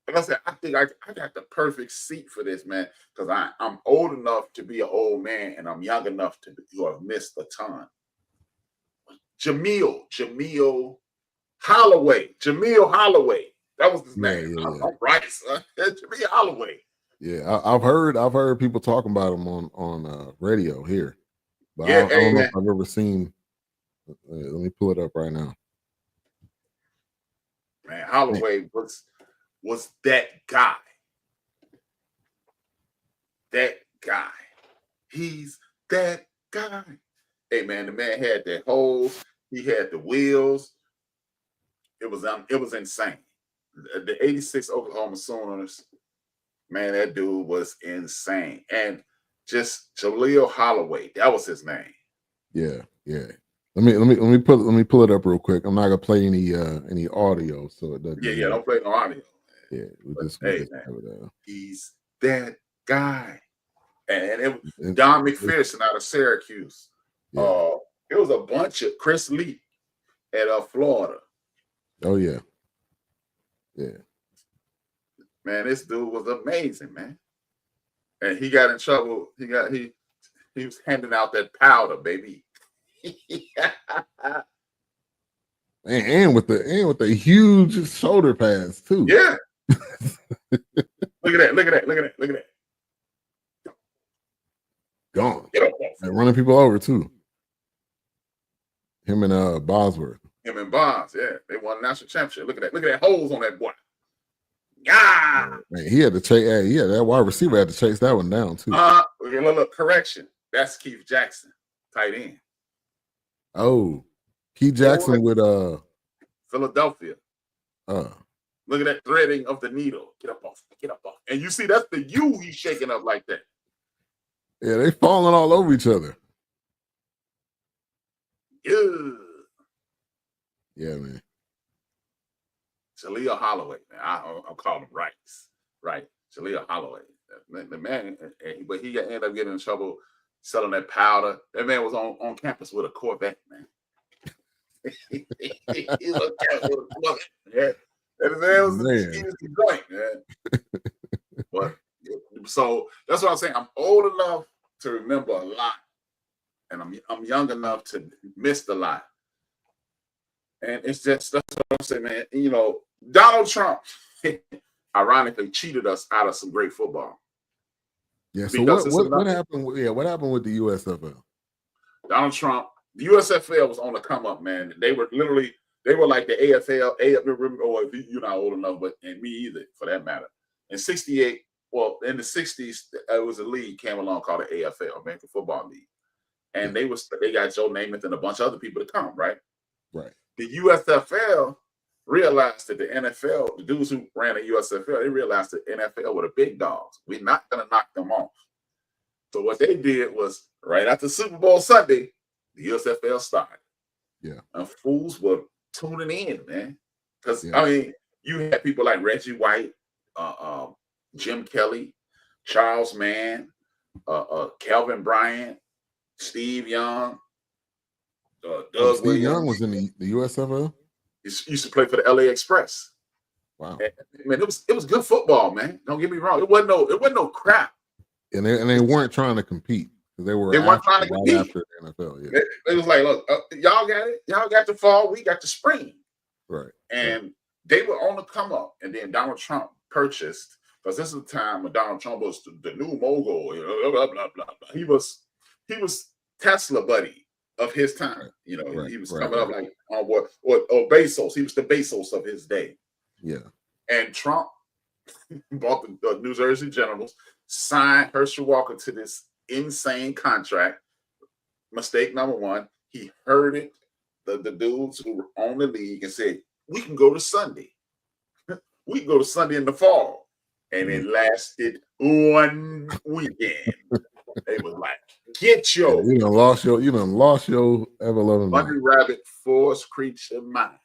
like I said, I think I got the perfect seat for this, man, because I'm old enough to be an old man, and I'm young enough to have missed a ton. Jameel Holloway. That was his name. Yeah. I'm right, son. Jameel Holloway. Yeah, I've heard people talking about him on radio here, but I don't know if I've ever seen. Let me pull it up right now. Man, Holloway was that guy. That guy. He's that guy. Hey, man, the man had the holes. He had the wheels. It was insane. The 86 Oklahoma Sooners, man, that dude was insane. And just Jaleel Holloway, that was his name. Yeah. Let me pull it up real quick. I'm not gonna play any audio, so it doesn't. Yeah, don't play no audio. Yeah, he's that guy. And it was Don McPherson out of Syracuse. Yeah. It was a bunch of Chris Lee at Florida. Oh yeah. Man, this dude was amazing, man. And he got in trouble. He was handing out that powder, baby. and with the huge shoulder pads too. Yeah. Look at that. Gone. And running people over too. Him and Bosworth. Him and Bonds, yeah, they won the national championship. Look at that! Look at that holes on that boy. Yeah, man, he had to chase. Yeah, that wide receiver had to chase that one down too. Look, correction. That's Keith Jackson, tight end. Oh, Keith Jackson with Philadelphia. Look at that threading of the needle. Get up off. And you see, that's the U he's shaking up like that. Yeah, they falling all over each other. Yeah, man. Jaleel Holloway, man. I'll call him Rice. Right. Jaleel Holloway. The man, but he ended up getting in trouble selling that powder. That man was on campus with a Corvette, man. He was on campus with a Corvette, man. And the man was the joint, man. But so that's what I'm saying. I'm old enough to remember a lot, and I'm young enough to miss the lot. And it's just that's what I'm saying, man. You know, Donald Trump ironically cheated us out of some great football. Yeah. So what happened? What happened with the USFL? Donald Trump, the USFL was on the come up, man. They were like the AFL. Or if you're not old enough, but and me either, for that matter. In '68, well, in the '60s, it was a league came along called the AFL, American Football League, and they got Joe Namath and a bunch of other people to come, right? Right. The USFL realized that the NFL, the dudes who ran the USFL, they realized that NFL were the big dogs. We're not going to knock them off. So what they did was, right after Super Bowl Sunday, the USFL started. Yeah. And fools were tuning in, man. Because, I mean, you had people like Reggie White, Jim Kelly, Charles Mann, Calvin Bryant, Steve Young, Doug Steve Young was in the USFL? He used to play for the LA Express. Wow. And, man, it was good football, man. Don't get me wrong. It wasn't no crap. And they weren't trying to compete. They weren't trying to compete after the NFL. Yeah. It was like, look, y'all got it. Y'all got the fall. We got the spring. Right. And they were on the come up. And then Donald Trump purchased, because this is the time when Donald Trump was the new mogul. You know, blah, blah, blah, blah. He was Tesla buddy of his time. You know, he was coming up like on what or Bezos. He was the Bezos of his day. Yeah. And Trump bought the New Jersey Generals, signed Herschel Walker to this insane contract. Mistake number one, he heard it, the dudes who were on the league, and said, we can go to Sunday. We can go to Sunday in the fall. And it lasted one weekend. They was like, get your you done lost your ever-loving Bunny Rabbit force creature mind.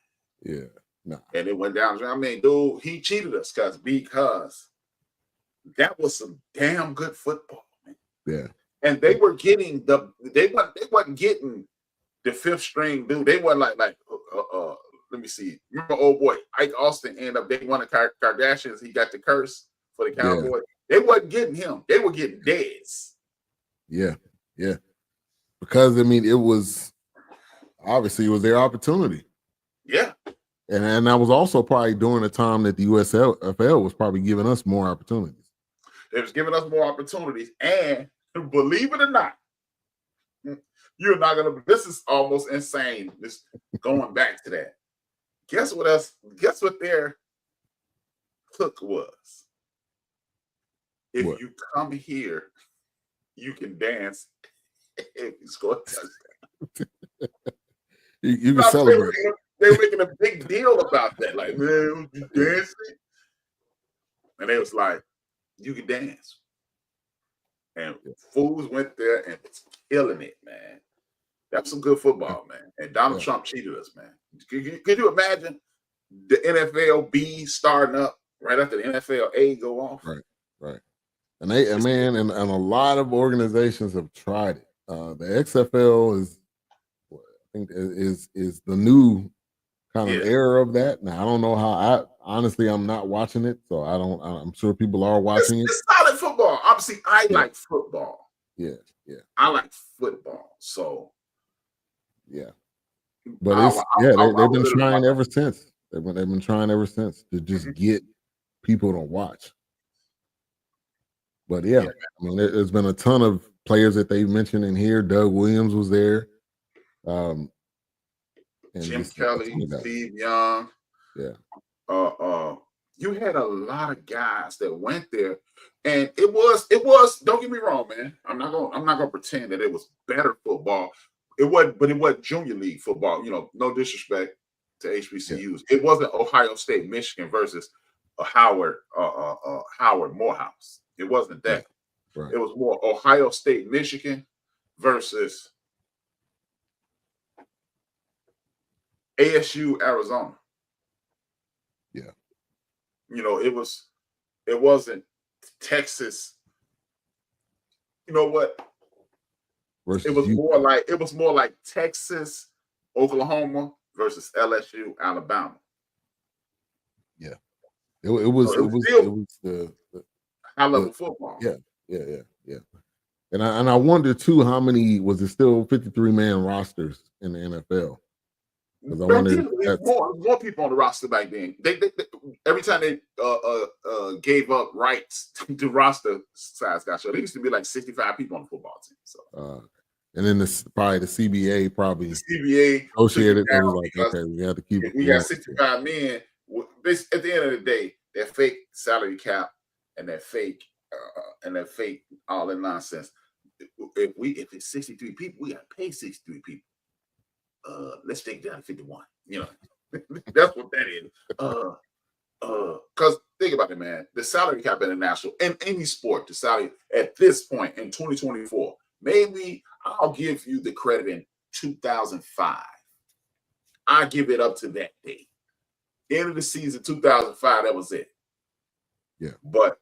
Yeah. Nah. And it went down. I mean, dude, he cheated us because that was some damn good football, man. Yeah. And they were getting they wasn't getting the fifth string dude. They wasn't like let me see. Remember old boy Ike Austin ended up they won the Kardashians. He got the curse for the Cowboy. Yeah. They wasn't getting him. They were getting Dez. Yeah. Yeah. Because I mean, it was their opportunity. Yeah. And that was also probably during the time that the USFL was probably giving us more opportunities. It was giving us more opportunities. And believe it or not, you're not going to, this is almost insane. This going back to that. Guess what else? Guess what their hook was? If you come here, you can dance if you score a touchdown. you can celebrate. They were making a big deal about that. Like, man, you dancing? And they was like, you can dance. And fools went there and was killing it, man. That's some good football, man. And Donald Trump cheated us, man. Could you imagine the NFL B starting up right after the NFL A go off? Right. And a lot of organizations have tried it. The XFL is the new kind of era of that. Now I don't know how. I'm not watching it, so I'm sure people are watching it. It's solid football. Obviously, I like football. Yeah. I like football. So yeah, but they've been trying ever since. They've been trying ever since to just get people to watch. But I mean, there's been a ton of players that they mentioned in here. Doug Williams was there. and Jim just Kelly, Steve Young. Yeah. You had a lot of guys that went there, and it was. Don't get me wrong, man. I'm not gonna pretend that it was better football. It wasn't, but it wasn't junior league football. No disrespect to HBCUs. It wasn't Ohio State, Michigan versus a Howard Morehouse. It wasn't that. Right. It was more Ohio State, Michigan versus ASU, Arizona. Yeah. It wasn't Texas. You know what? Versus it was more like Texas, Oklahoma versus LSU, Alabama. Yeah. It was the high level football. Yeah. And I wonder too, how many was it still 53-man rosters in the NFL? Because I wonder more people on the roster back then. They every time they gave up rights, the roster size got short. There used to be like 65 people on the football team. So and then the CBA probably negotiated. It was like, okay, we have to keep it. We got 65 men. At the end of the day, that fake salary cap and that fake all that nonsense. If it's 63 people, we got to pay 63 people. Let's take it down to 51. That's what that is. Because think about it, man. The salary cap international in any sport, the salary at this point in 2024, maybe I'll give you the credit in 2005. I give it up to that day. End of the season 2005, that was it. Yeah. But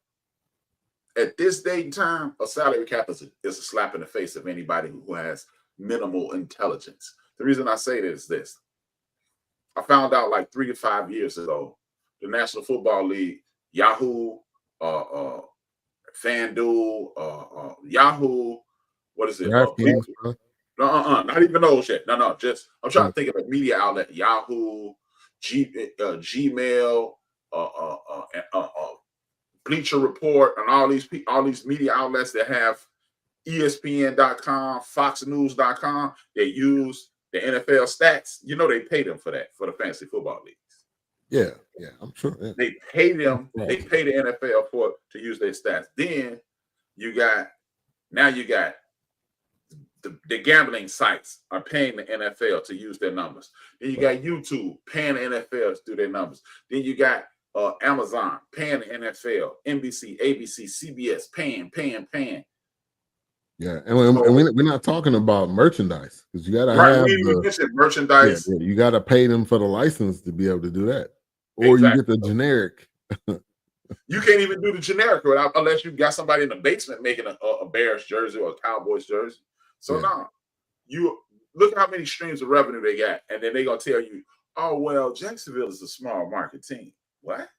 at this date and time, a salary cap is a slap in the face of anybody who has minimal intelligence. The reason I say this is this. I found out like 3 to 5 years ago, the National Football League, Yahoo, FanDuel, Yahoo, what is it? Not even those yet. No. Just I'm trying to think of a media outlet. Yahoo, Gmail, Bleacher Report, and all these media outlets that have ESPN.com, FoxNews.com. They use the NFL stats. They pay them for that, for the fantasy football leagues. Yeah, I'm sure. Yeah. They pay them. They pay the NFL to use their stats. Then you got the gambling sites are paying the NFL to use their numbers. Then you got YouTube paying the NFL to do their numbers. Then you got Amazon paying the NFL, NBC, ABC, CBS paying. Yeah, and we're not talking about merchandise, because you got to have the merchandise. Yeah, you got to pay them for the license to be able to do that, or you get the generic. You can't even do the generic unless you got somebody in the basement making a Bears jersey or a Cowboys jersey. So now you look at how many streams of revenue they got, and then they're gonna tell you, "Oh well, Jacksonville is a small market team." What?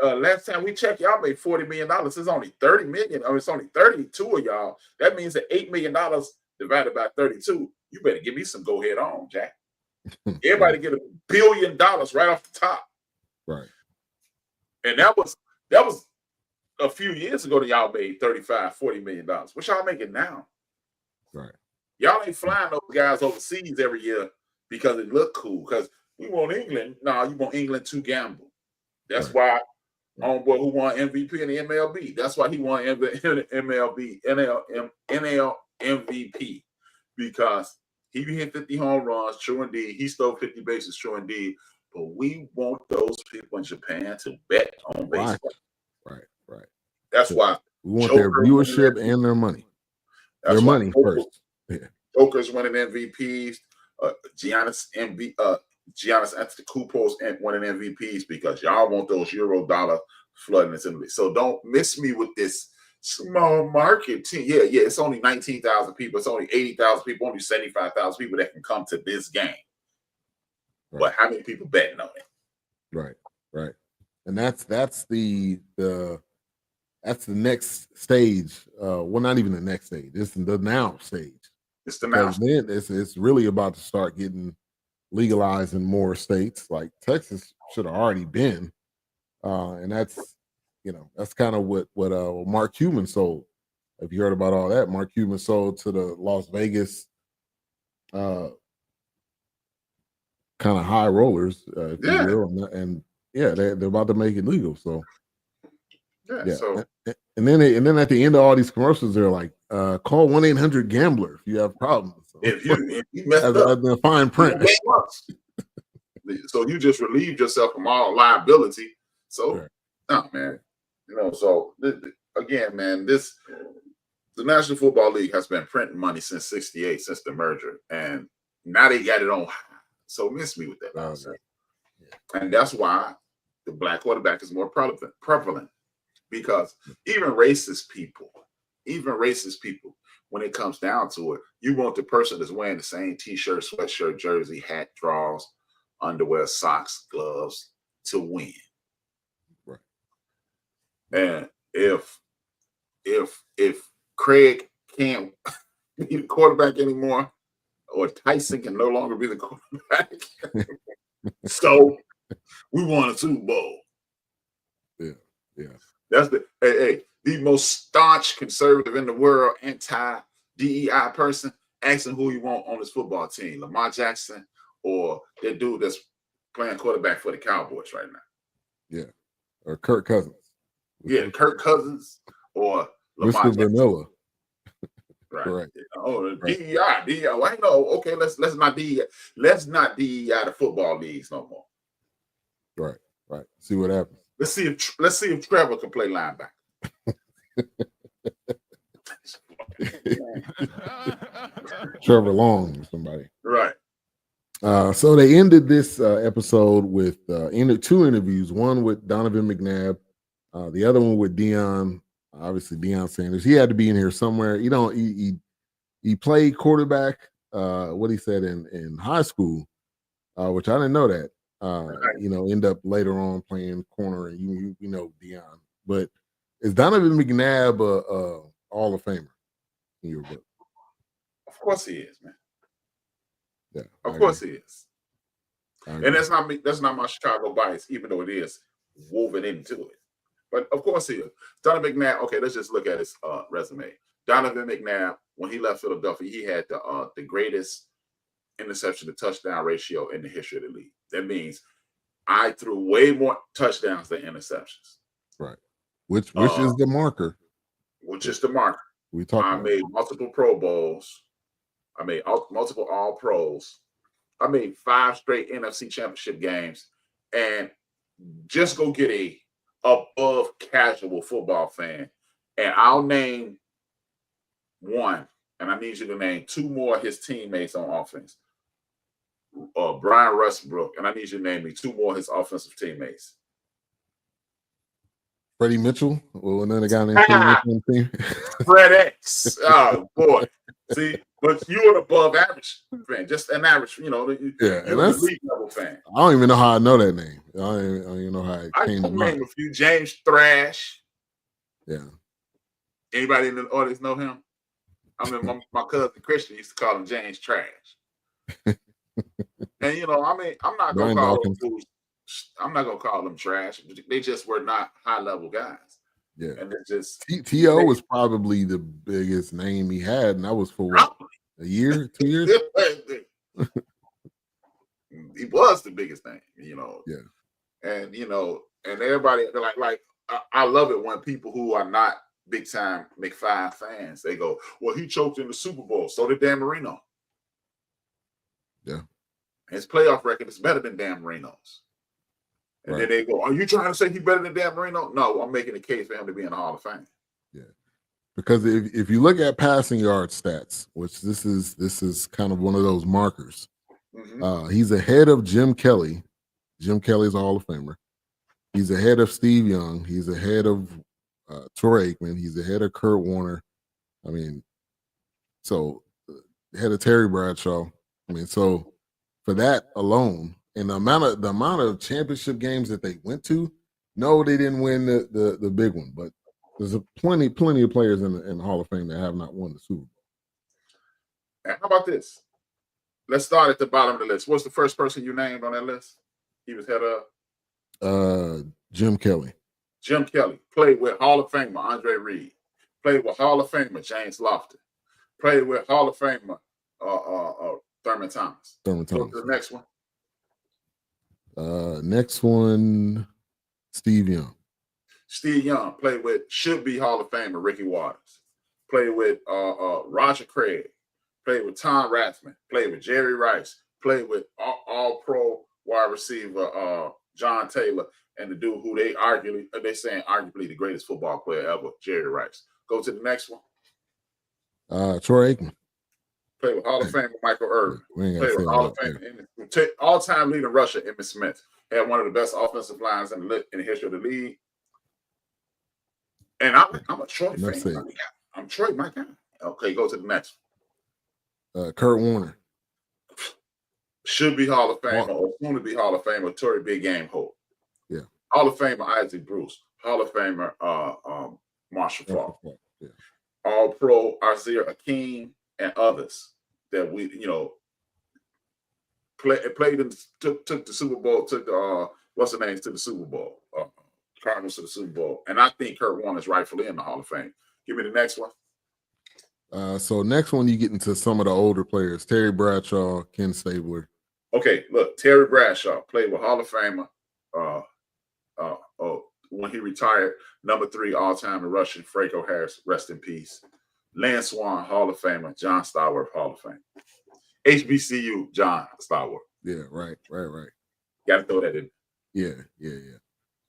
Last time we checked, y'all made $40 million. It's only 30 million. It's only 32 of y'all. That means that $8 million divided by 32. You better give me some go ahead on, Jack. Everybody get $1 billion right off the top. Right. And that was a few years ago that y'all made $35-40 million. What y'all making now? Right. Y'all ain't flying those guys overseas every year because it look cool. Because we want England. No, you want England to gamble. That's why homeboy who won MVP in the MLB. That's why he won MLB, NL MVP, because he hit 50 home runs, true indeed. He stole 50 bases, true indeed. But we want those people in Japan to bet on baseball. Right. That's why we want their viewership and their money. Their money first. Yeah. Joker's winning MVPs. Giannis Antetokounmpo's winning MVPs because y'all want those euro dollar flooding into the league. So don't miss me with this small market team. Yeah, it's only 19,000 people. It's only 80,000 people, only 75,000 people that can come to this game. Right. But how many people betting on it? Right. And that's the next stage. Well, not even the next stage. It's the now stage. It's the now. Then it's really about to start getting legalized in more states. Like Texas should have already been, and that's kind of what Mark Cuban sold. Have you heard about all that? Mark Cuban sold to the Las Vegas kind of high rollers, if you Yeah. will, and they're about to make it legal. So yeah. So and then at the end of all these commercials, they're like, call 1-800-GAMBLER if you have problems. So, if you messed as up, the fine print. So you just relieved yourself from all liability. So, Right. no, man. So again, man, the National Football League has been printing money since '68, since the merger, and now they got it on high. So miss me with that nonsense. Yeah. And that's why the black quarterback is more prevalent because even racist people, when it comes down to it, you want the person that's wearing the same t-shirt, sweatshirt, jersey, hat, drawers, underwear, socks, gloves to win. Right. And if Craig can't be the quarterback anymore, or Tyson can no longer be the quarterback, so we won a Super Bowl. Yeah. That's the most staunch conservative in the world, anti-DEI person, asking who you want on his football team, Lamar Jackson or that dude that's playing quarterback for the Cowboys right now. Yeah. Or Kirk Cousins. Yeah, Kirk Cousins or Lamar Mr. Vanilla. Right. Correct. Oh, DEI. Well, I know. Okay, let's not DEI the football leagues no more. Right. See what happens. Let's see if Trevor can play linebacker. Trevor Long or somebody. Right. So they ended this episode with two interviews. One with Donovan McNabb, the other one with Deion. Obviously, Deion Sanders. He had to be in here somewhere. He played quarterback. What he said in high school, which I didn't know that. End up later on playing corner, and you know Deion. But is Donovan McNabb a Hall of Famer in your book? Of course he is, man. Yeah, of course he is. And that's not my Chicago bias, even though it is woven into it. But of course he is. Donovan McNabb. Okay, let's just look at his resume. Donovan McNabb, when he left Philadelphia, he had the greatest interception to touchdown ratio in the history of the league. That means I threw way more touchdowns than interceptions. Right. Which is the marker. Which is the marker. I made multiple Pro Bowls. I made multiple All Pros. I made 5 straight NFC Championship games. And just go get a above casual football fan, and I'll name one, and I need you to name 2 more of his teammates on offense. Brian Westbrook, and I need you to name me 2 more of his offensive teammates. Freddie Mitchell? Well, another guy named Freddie Mitchell on the team. Fred X. Oh, boy. See, but you're an above average fan, just an average, you're an elite level fan. I don't even know how I know that name. I don't even know how it came to mind. I name a few. James Thrash. Yeah. Anybody in the audience know him? I mean, my cousin Christian used to call him James Trash. And I'm not gonna call them fools. I'm not gonna call them trash. They just were not high level guys. Yeah, and it's just T.O. was probably the biggest name he had, and that was for what, a year, 2 years. He was the biggest name, Yeah, and and everybody like I love it when people who are not big time McFly fans, they go, "Well, he choked in the Super Bowl. So did Dan Marino." Yeah, his playoff record is better than Dan Marino's. And then they go, "Are you trying to say he's better than Dan Marino?" No, I'm making a case for him to be in the Hall of Fame. Yeah, because if you look at passing yard stats, which this is kind of one of those markers, he's ahead of Jim Kelly. Jim Kelly's a Hall of Famer. He's ahead of Steve Young. He's ahead of Troy Aikman. He's ahead of Kurt Warner. I mean, so ahead of Terry Bradshaw. I mean, so for that alone. And the amount of championship games that they went to, no, they didn't win the big one, but there's plenty of players in the Hall of Fame that have not won the Super Bowl. And how about this? Let's start at the bottom of the list. What's the first person you named on that list? He was head of Jim Kelly. Jim Kelly played with Hall of Famer Andre Reed. Played with Hall of Famer James Lofton. Played with Hall of Famer Thurman Thomas. Thurman Thomas. Go to the next one. Next one, Steve Young. Steve Young played with should be Hall of Famer Ricky Waters. Played with Roger Craig. Played with Tom Rathman. Played with Jerry Rice. Played with all-pro wide receiver John Taylor and the dude who they're saying arguably the greatest football player ever, Jerry Rice. Go to the next one. Troy Aikman. Played with Hall of Famer Michael Irvin. Played with Hall of Famer all-time leading rusher Emmitt Smith. Had one of the best offensive lines in the history of the league. And I'm a Troy fan. I'm Troy, my guy. Okay, go to the next one. Kurt Warner. Should be Hall of Famer or soon to be Hall of Famer, Torrey Big Game Holt. Yeah. Hall of Famer Isaac Bruce. Hall of Famer Marshall Faulk. Yeah. All Pro Isaiah Akeem and others that we, played and took the Super Bowl, took the to the Super Bowl. Cardinals to the Super Bowl. And I think Kurt Warner is rightfully in the Hall of Fame. Give me the next one. So next one, you get into some of the older players. Terry Bradshaw, Ken Stabler. Okay, look, Terry Bradshaw played with Hall of Famer. When he retired, number 3 all-time in rushing, Franco Harris, rest in peace. Lance Swan, Hall of Famer. John Stallworth, Hall of Fame. HBCU, John Stallworth. Yeah, right. Got to throw that in. Yeah.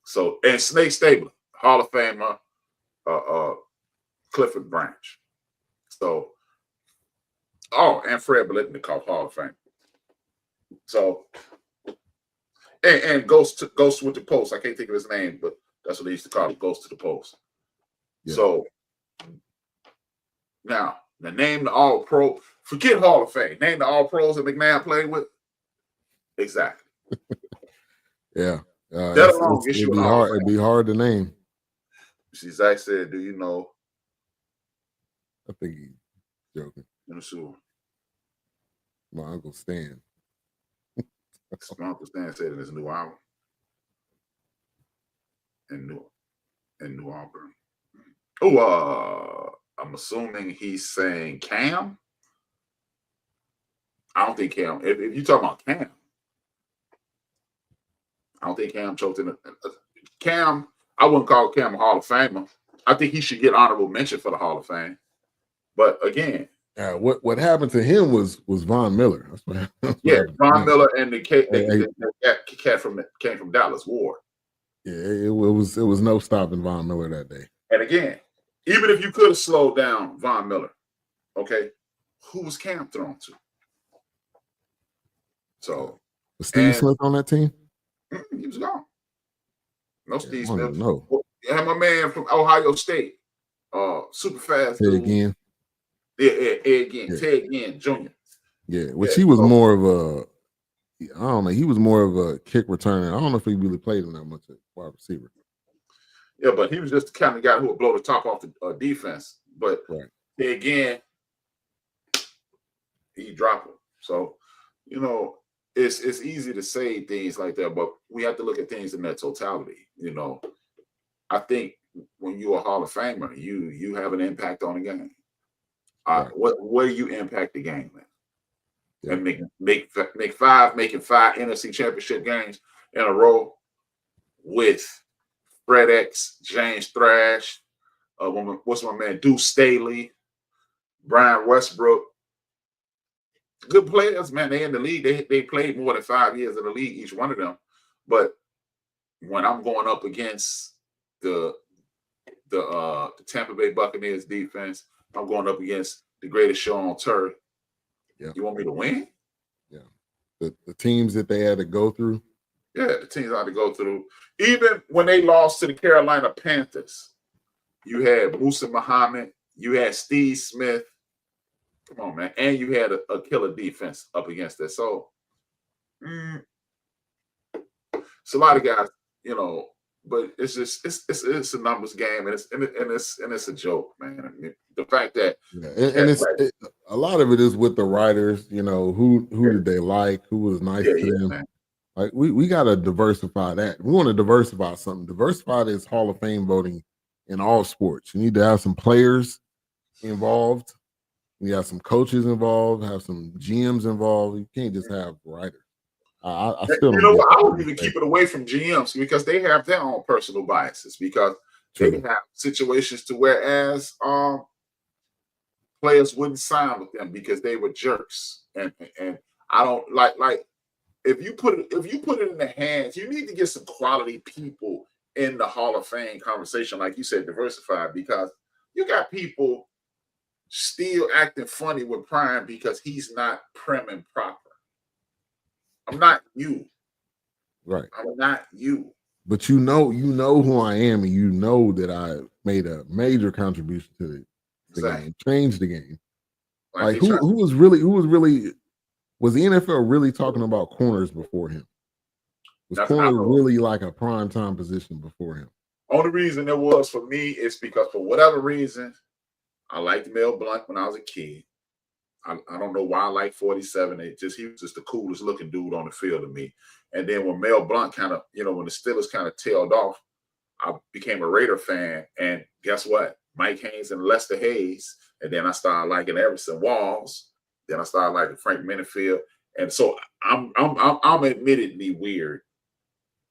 So, and Snake Stabler, Hall of Famer, Clifford Branch. So, and Fred Biletnikoff, Hall of Fame. So, and Ghost with the Post. I can't think of his name, but that's what they used to call it, Ghost to the Post. Yeah. So, now, name the All-Pro. Forget Hall of Fame. Name the All-Pros that McMahon played with. Exactly. Yeah. It'd be hard to name. See, Zach said, do you know? I think he's joking. I'm sure. My Uncle Stan. My Uncle Stan said in his new album. In New Auburn. Oh, I'm assuming he's saying Cam. I don't think Cam. If you talk about Cam, I don't think Cam choked in. Cam, I wouldn't call Cam a Hall of Famer. I think he should get honorable mention for the Hall of Fame. But again, what happened to him was Von Miller. That's what happened. Yeah, Von Miller and the cat came from Dallas, Ward. Yeah, it was no stopping Von Miller that day. And again, even if you could have slowed down Von Miller, okay, who was Cam thrown to? So was Steve Smith on that team? He was gone. No Steve Smith. No. You had my man from Ohio State, super fast. Ted Ginn. Ted Ginn Jr. Yeah, he was more of a, I don't know, he was more of a kick returner. I don't know if he really played him that much at wide receiver. Yeah, but he was just the kind of guy who would blow the top off the defense. But Ted Ginn, he dropped him. So, it's easy to say things like that, but we have to look at things in their totality. I think when you're a Hall of Famer, you have an impact on the game. What do you impact the game with? Yeah. And making 5 NFC Championship games in a row with Fred X, James Thrash, what's my man, Deuce Staley, Brian Westbrook. Good players, man. They in the league. They played more than 5 years in the league, each one of them. But when I'm going up against the Tampa Bay Buccaneers defense, I'm going up against the greatest show on turf. Yeah. You want me to win? Yeah. The teams that they had to go through. Yeah, the teams had to go through. Even when they lost to the Carolina Panthers, you had Musa Muhammad, you had Steve Smith. Come on, man. And you had a killer defense up against that. So it's a lot of guys, but it's just it's a numbers game, and it's a joke, man. I mean, the fact that a lot of it is with the writers, who did they like, who was nice to them. Man. Like we gotta diversify that. We want to diversify something. Diversify this Hall of Fame voting in all sports. You need to have some players involved. You have some coaches involved, have some GMs involved. You can't just have writers. I still You don't know get what? I that. would even keep it away from GMs because they have their own personal biases because they True. have situations to whereas players wouldn't sign with them because they were jerks. And I don't like if you put it in the hands, you need to get some quality people in the Hall of Fame conversation, like you said, diversified, because you got people still acting funny with Prime because he's not prim and proper. I'm not you. Right. I'm not you. But you know who I am, and you know that I made a major contribution to the Exactly. game, changed the game. Like they who was really was the NFL really talking about corners before him? Was That's corner not really like a prime time position before him? only reason it was for me is because for whatever reason, I liked Mel Blount when I was a kid. I don't know why I like 47. He was just the coolest looking dude on the field to me. And then when Mel Blount kind of, when the Steelers kind of tailed off, I became a Raider fan. And guess what? Mike Haynes and Lester Hayes. And then I started liking Everson Walls. Then I started liking Frank Minifield. And so I'm admittedly weird.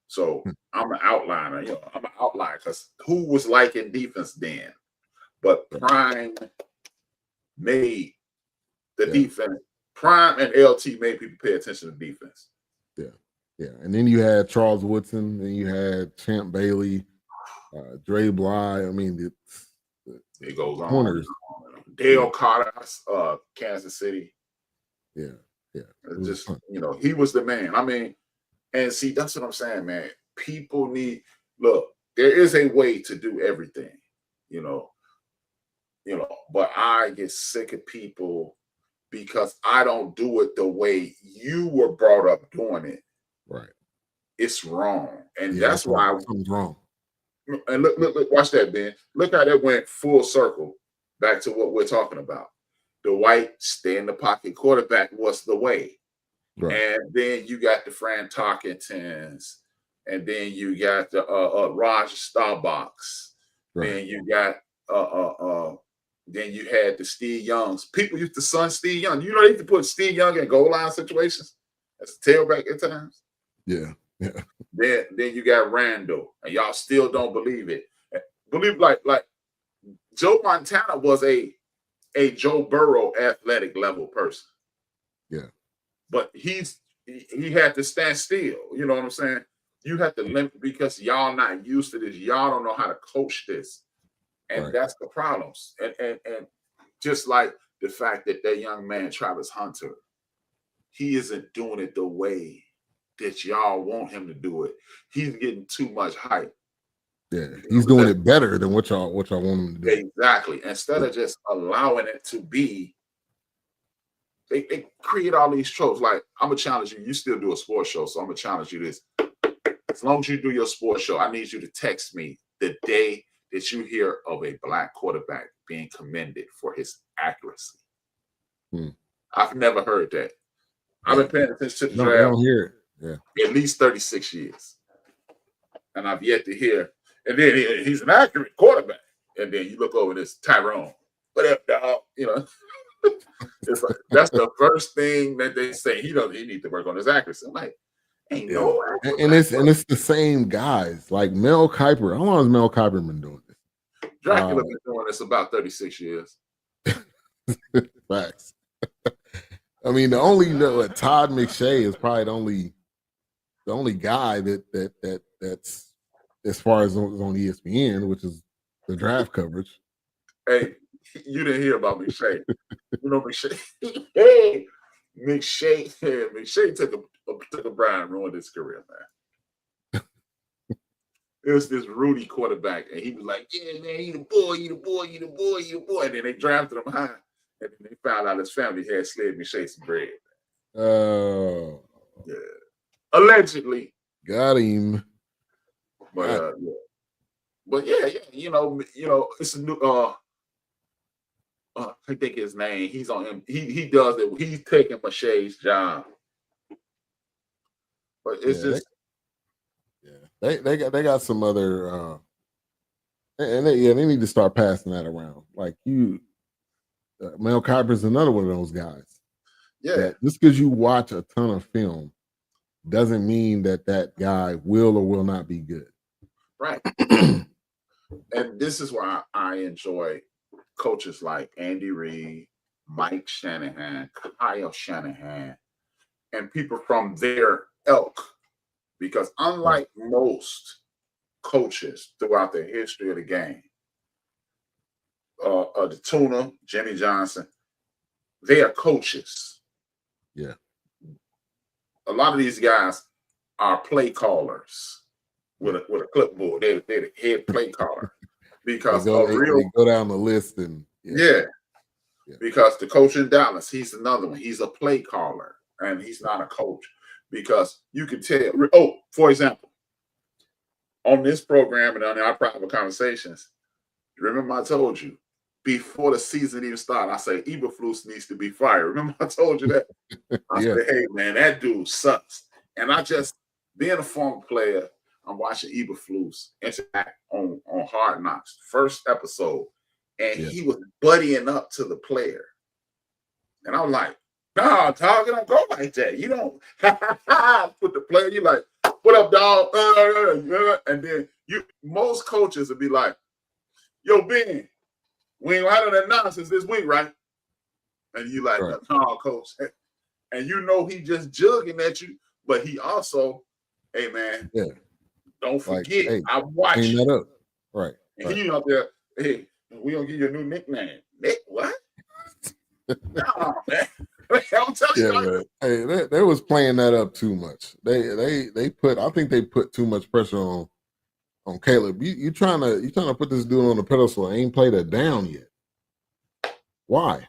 So I'm an outliner. I'm an outlier because who was liking defense then? But Prime made the defense. Prime and LT made people pay attention to defense. Yeah. And then you had Charles Woodson, then you had Champ Bailey, Dre Bly. I mean, it goes on. Corners. Dale Carter, Kansas City. Yeah. It's just he was the man. I mean, and see, that's what I'm saying, man. People need look. There is a way to do everything, But I get sick of people because I don't do it the way you were brought up doing it. Right. It's wrong. And that's why something's wrong. And look, watch that, Ben. Look how that went full circle back to what we're talking about. The white stay in the pocket quarterback was the way. Right. And then you got the Fran Tarkentons, and then you got the Roger Staubachs. Right. Then you got then you had the Steve Youngs. People used to son Steve Young. They used to put Steve Young in goal line situations as a tailback at times. Yeah. Then you got Randall, and y'all still don't believe it. Believe like Joe Montana was a Joe Burrow athletic level person. Yeah. But he had to stand still. You know what I'm saying? You have to limp because y'all not used to this. Y'all don't know how to coach this. And that's the problems. And just like the fact that young man, Travis Hunter, he isn't doing it the way that y'all want him to do it. He's getting too much hype. Yeah, he's doing it better than what y'all want him to do. Exactly. Instead of just allowing it to be, they create all these tropes. Like, I'm gonna challenge you. You still do a sports show, so I'm gonna challenge you this. As long as you do your sports show, I need you to text me the day that you hear of a black quarterback being commended for his accuracy. I've never heard that. I've been paying attention to the draft. I don't hear it. Yeah. At least 36 years. And I've yet to hear. And then he's an accurate quarterback. And then you look over this Tyrone. What up, dog? It's like, that's the first thing that they say. He needs to work on his accuracy. I'm like, ain't no way. And it's the same guys. Like Mel Kiper. How long has Mel Kiper been doing this? Dracula been doing this about 36 years. Facts. I mean, the only Todd McShay is probably the only guy that's as far as on ESPN, which is the draft coverage. Hey, you didn't hear about McShay. McShay. Hey, McShay took a Brian and ruined his career, man. It was this Rudy quarterback, and he was like, "Yeah, man, you the boy." And then they drafted him high, and then they found out his family had slid McShay some bread. Oh, yeah, allegedly. Got him. But yeah, it's a new. I think his name. He's on him. He does it. He's taking McShay's job. But it's just. They got some other. And they need to start passing that around. Like Mel Kiper's another one of those guys. Yeah. Just because you watch a ton of film doesn't mean that guy will or will not be good. Right. And this is why I enjoy coaches like Andy Reid, Mike Shanahan, Kyle Shanahan, and people from their ilk. Because unlike most coaches throughout the history of the game, the Tuna, Jimmy Johnson, they are coaches. Yeah. A lot of these guys are play callers with a clipboard. They're the head play caller. Because they go down the list and because the coach in Dallas, he's another one. He's a play caller and he's not a coach because you can tell. Oh, for example, on this program and on our private conversations, remember I told you before the season even started, I say Eberflus needs to be fired. Remember I told you that? I said, hey man, that dude sucks. And I just being a former player, I'm watching Eberflus interact on Hard Knocks, first episode, and he was buddying up to the player. And I was like, nah, dog, it don't go like that. You don't put the player, you like, what up, dog? And then most coaches would be like, yo, Ben, we ain't had that nonsense this week, right? And you like, no, coach. And you know he just jugging at you, but he also, hey, man, don't forget, like, hey, I watch you. That up. Right. And he out there, hey, we gonna give you a new nickname. Nick, what? Nah, man. Don't tell you. Man. Hey, they was playing that up too much. I think they put too much pressure on Caleb. You trying to put this dude on the pedestal. Ain't played it down yet. Why?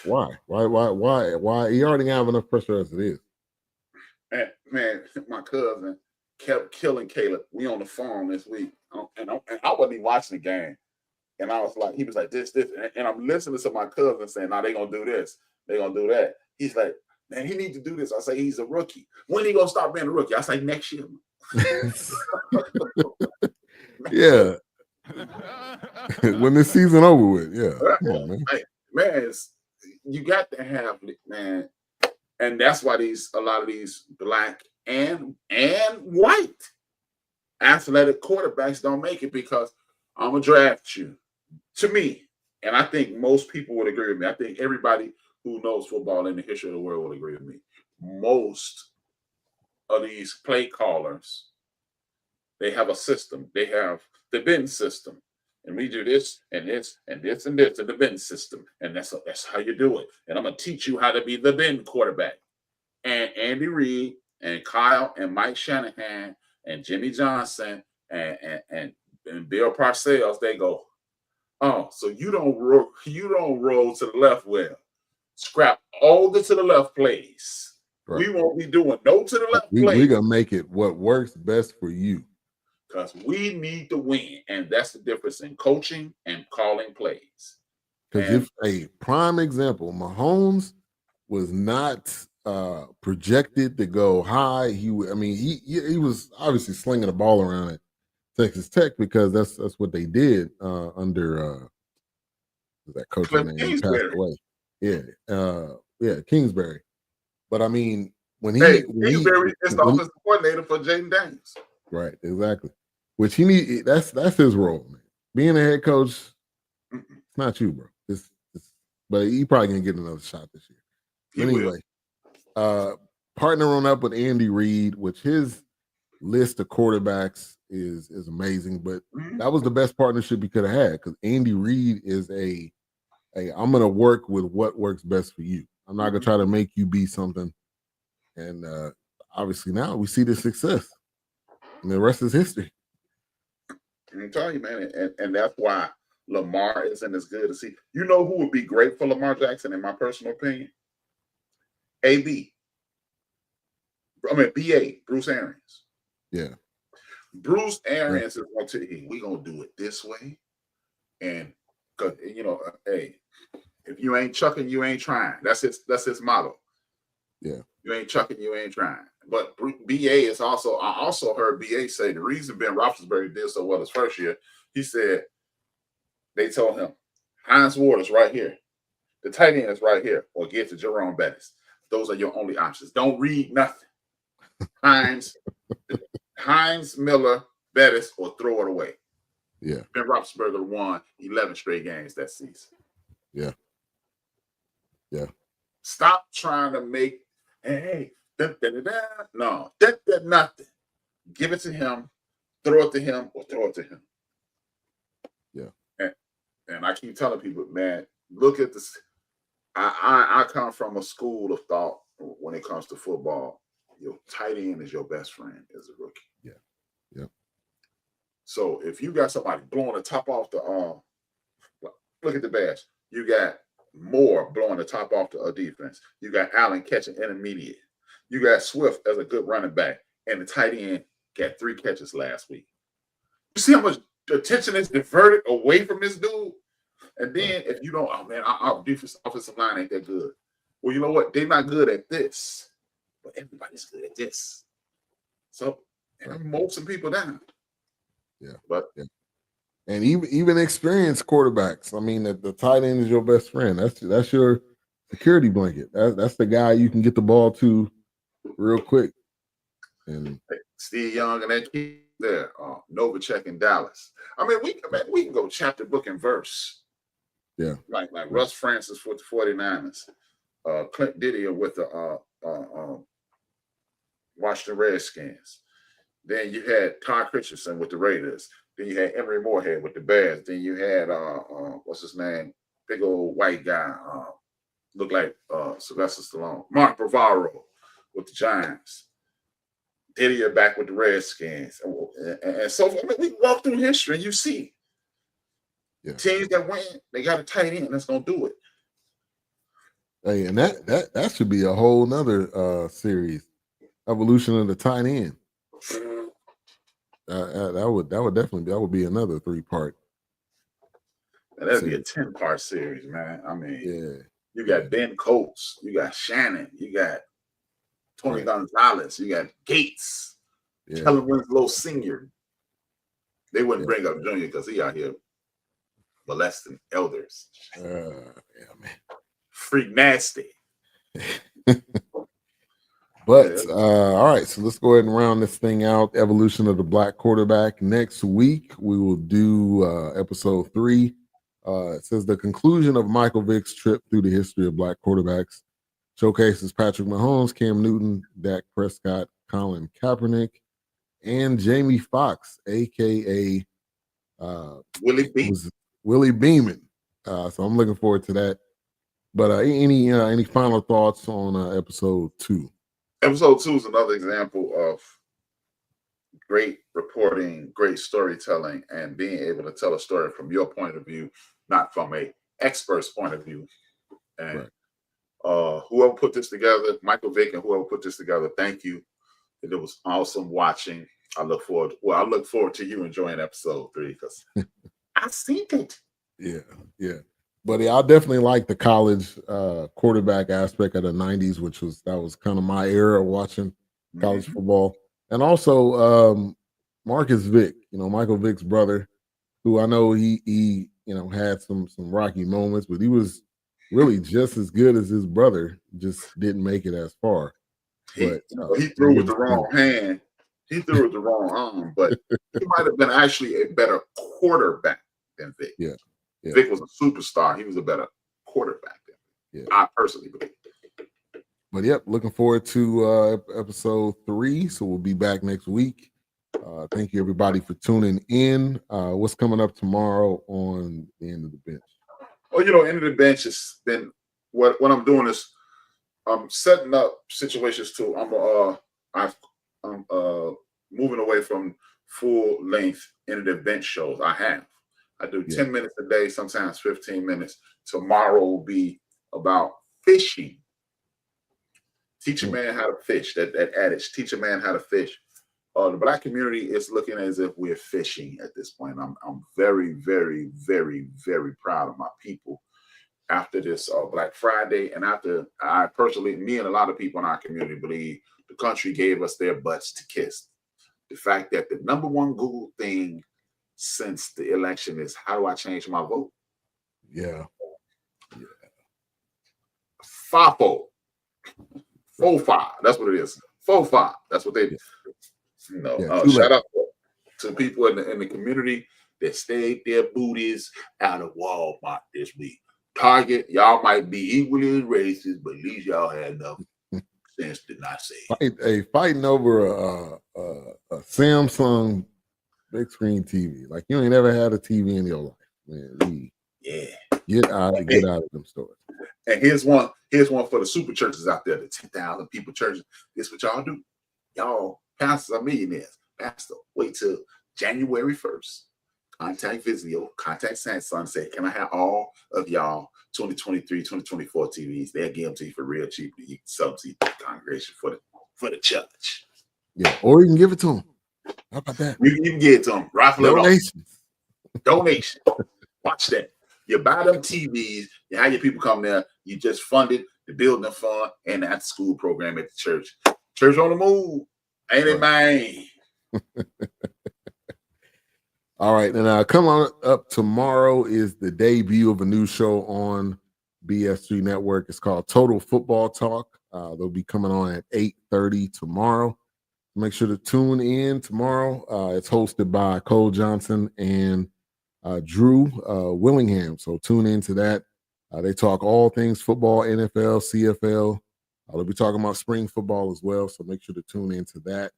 He already have enough pressure as it is. And man, my cousin kept killing Caleb. We on the farm this week, and I wasn't even watching the game. And I was like, he was like this, and I'm listening to my cousin saying, "Nah, they gonna do this, they gonna do that." He's like, "Man, he needs to do this." I say, "He's a rookie. When he gonna start being a rookie?" I say, "Next year." Yeah. When the season over with, come on, man. Man, you got to have it, man, and that's why a lot of these black and white athletic quarterbacks don't make it because I'm gonna draft you. To me, and I think most people would agree with me. I think everybody who knows football in the history of the world will agree with me. Most of these play callers, they have a system. They have the bin system. And we do this and this and this and this in the bin system. And that's how you do it. And I'm going to teach you how to be the bin quarterback. And Andy Reid and Kyle and Mike Shanahan and Jimmy Johnson and Bill Parcells, they go, oh, so you don't roll to the left well. Scrap all the to the left plays. Right. We won't be doing no to the left plays. We're going to make it what works best for you. Because we need to win. And that's the difference in coaching and calling plays. Because if a prime example, Mahomes was not projected to go high. He was obviously slinging the ball around at Texas Tech because that's what they did under that coach name passed away. Kingsbury. But I mean, Kingsbury is the offensive coordinator for Jaden Daniels. Right, exactly. Which that's his role, man. Being a head coach, it's not you, bro. But he probably gonna get another shot this year. Anyway, partnering up with Andy Reid, which his list of quarterbacks is amazing. But that was the best partnership he could have had because Andy Reid is I'm gonna work with what works best for you. I'm not gonna try to make you be something. And obviously now we see the success, and the rest is history. I'm telling you, man, and that's why Lamar isn't as good as he. You know who would be great for Lamar Jackson, in my personal opinion? B.A., Bruce Arians. Yeah. Bruce Arians is going to tell you, we're going to do it this way. And, because, hey, if you ain't chucking, you ain't trying. That's his motto. Yeah. You ain't chucking, you ain't trying. But B.A. is also, I also heard B.A. say the reason Ben Roethlisberger did so well his first year, he said, they told him, Hines Ward is right here. The tight end is right here. Or get to Jerome Bettis. Those are your only options. Don't read nothing. Hines, Miller, Bettis, or throw it away. Yeah. Ben Roethlisberger won 11 straight games that season. Yeah. Yeah. Stop trying to make, hey, no, nothing. Give it to him, throw it to him, or throw it to him. Yeah. And I keep telling people, man, look at this. I come from a school of thought when it comes to football. Your tight end is your best friend as a rookie. Yeah. Yeah. So if you got somebody blowing the top off the look at the Bears. You got Moore blowing the top off the defense. You got Allen catching intermediate. You got Swift as a good running back, and the tight end got 3 catches last week. You see how much attention is diverted away from this dude? And then if you don't, oh man, our defense offensive line ain't that good. Well, you know what? They're not good at this, but everybody's good at this. So I'm mold some people down. Yeah, but yeah. And even experienced quarterbacks. I mean, the tight end is your best friend. That's your security blanket. That's the guy you can get the ball to real quick. And Steve Young and that kid there, Novacek in Dallas. I mean, we can go chapter, book, and verse. Yeah, like Russ Francis with the 49ers, Clint Didier with the Washington Redskins. Then you had Todd Christensen with the Raiders. Then you had Emery Moorhead with the Bears. Then you had what's his name? Big old white guy, looked like Sylvester Stallone. Mark Bavaro with the Giants. Didier back with the Redskins, and so I mean, we walk through history and you see teams that win, they got a tight end that's gonna do it. Hey, and that should be a whole nother series, evolution of the tight end. That would definitely be another 3-part. And that'd be a 10-part series, man. I mean, yeah, you got Ben Coates, you got Shannon, you got Tony Gonzalez, you got Gates, Kellen Winslow Sr. They wouldn't bring up Junior because he out here molesting elders. Yeah, man. Freak nasty. But all right, so let's go ahead and round this thing out. Evolution of the black quarterback. Next week we will do episode 3. It says the conclusion of Michael Vick's trip through the history of black quarterbacks. Showcases Patrick Mahomes, Cam Newton, Dak Prescott, Colin Kaepernick, and Jamie Foxx, aka Willie Beeman. So I'm looking forward to that. But any final thoughts on episode 2? Episode 2 is another example of great reporting, great storytelling, and being able to tell a story from your point of view, not from a expert's point of view. And whoever put this together, Michael Vick and whoever put this together, thank you. It was awesome watching. I look forward to you enjoying episode 3 because I seen it. Yeah. But I definitely like the college quarterback aspect of the 90s, that was kind of my era of watching college football. And also Marcus Vick, Michael Vick's brother, who I know he had some rocky moments, but he was really just as good as his brother, just didn't make it as far. He threw with the wrong hand. He threw with the wrong arm, but he might have been actually a better quarterback than Vick. Yeah. Vick was a superstar. He was a better quarterback than I personally believe. But looking forward to episode 3. So we'll be back next week. Thank you everybody for tuning in. What's coming up tomorrow on the End of the Bench? Well, End of the Bench has been what I'm doing is I'm setting up situations too. I'm moving away from full length End of the Bench shows. I do 10 minutes a day, sometimes 15 minutes. Tomorrow will be about fishing. Teach a man how to fish. That adage, teach a man how to fish. The black community is looking as if we're fishing at this point. I'm very, very, very, very proud of my people after this Black Friday, and after me and a lot of people in our community believe the country gave us their butts to kiss. The fact that the number one Google thing since the election is how do I change my vote? FOFO. FOFA. That's what it is. 4-5. That's what they, shout out to people in the community that stayed their booties out of Walmart this week. Target, y'all might be equally as racist, but at least y'all had enough sense to not say it. Fighting over a Samsung big screen TV. Like you ain't ever had a TV in your life, man. Get out of them stores. And here's one for the super churches out there, the 10,000 people churches. This what y'all do. Y'all pastors are millionaires. Pastor, wait till January 1st. Contact Vizio, contact Samsung, say, can I have all of y'all 2023, 2024 TVs? They'll give them to you for real cheap. You can sell them to the congregation for the church. Yeah, or you can give it to them. How about that? You can give it to them. Raffle Donations. Donation. Watch that. You buy them TVs, you have your people come there, you just funded the building fund and that school program at the church. Church on the move. Ain't it, man? All right, and come on up tomorrow is the debut of a new show on BS3 Network. It's called Total Football Talk. They'll be coming on at 8:30 tomorrow. Make sure to tune in tomorrow. It's hosted by Cole Johnson and Drew Willingham. So tune into that. They talk all things football, NFL, CFL. They'll be talking about spring football as well. So make sure to tune into that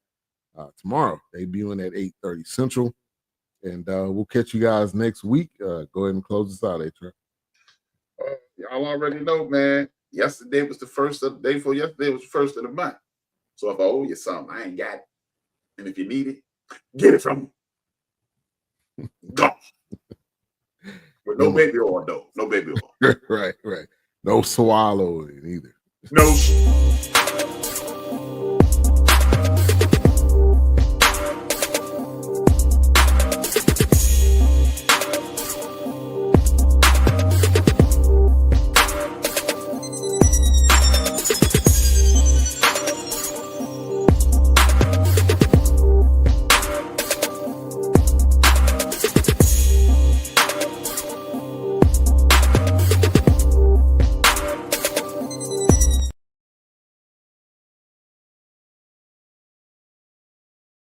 tomorrow. Debuting at 8:30 Central. And we'll catch you guys next week. Go ahead and close us out, Trey. Y'all already know, man. Yesterday was the first of the day before yesterday was the first of the month. So if I owe you something, I ain't got it. And if you need it, get it from me. Go. With no baby oil, though. No baby oil. Right. No swallow either. No.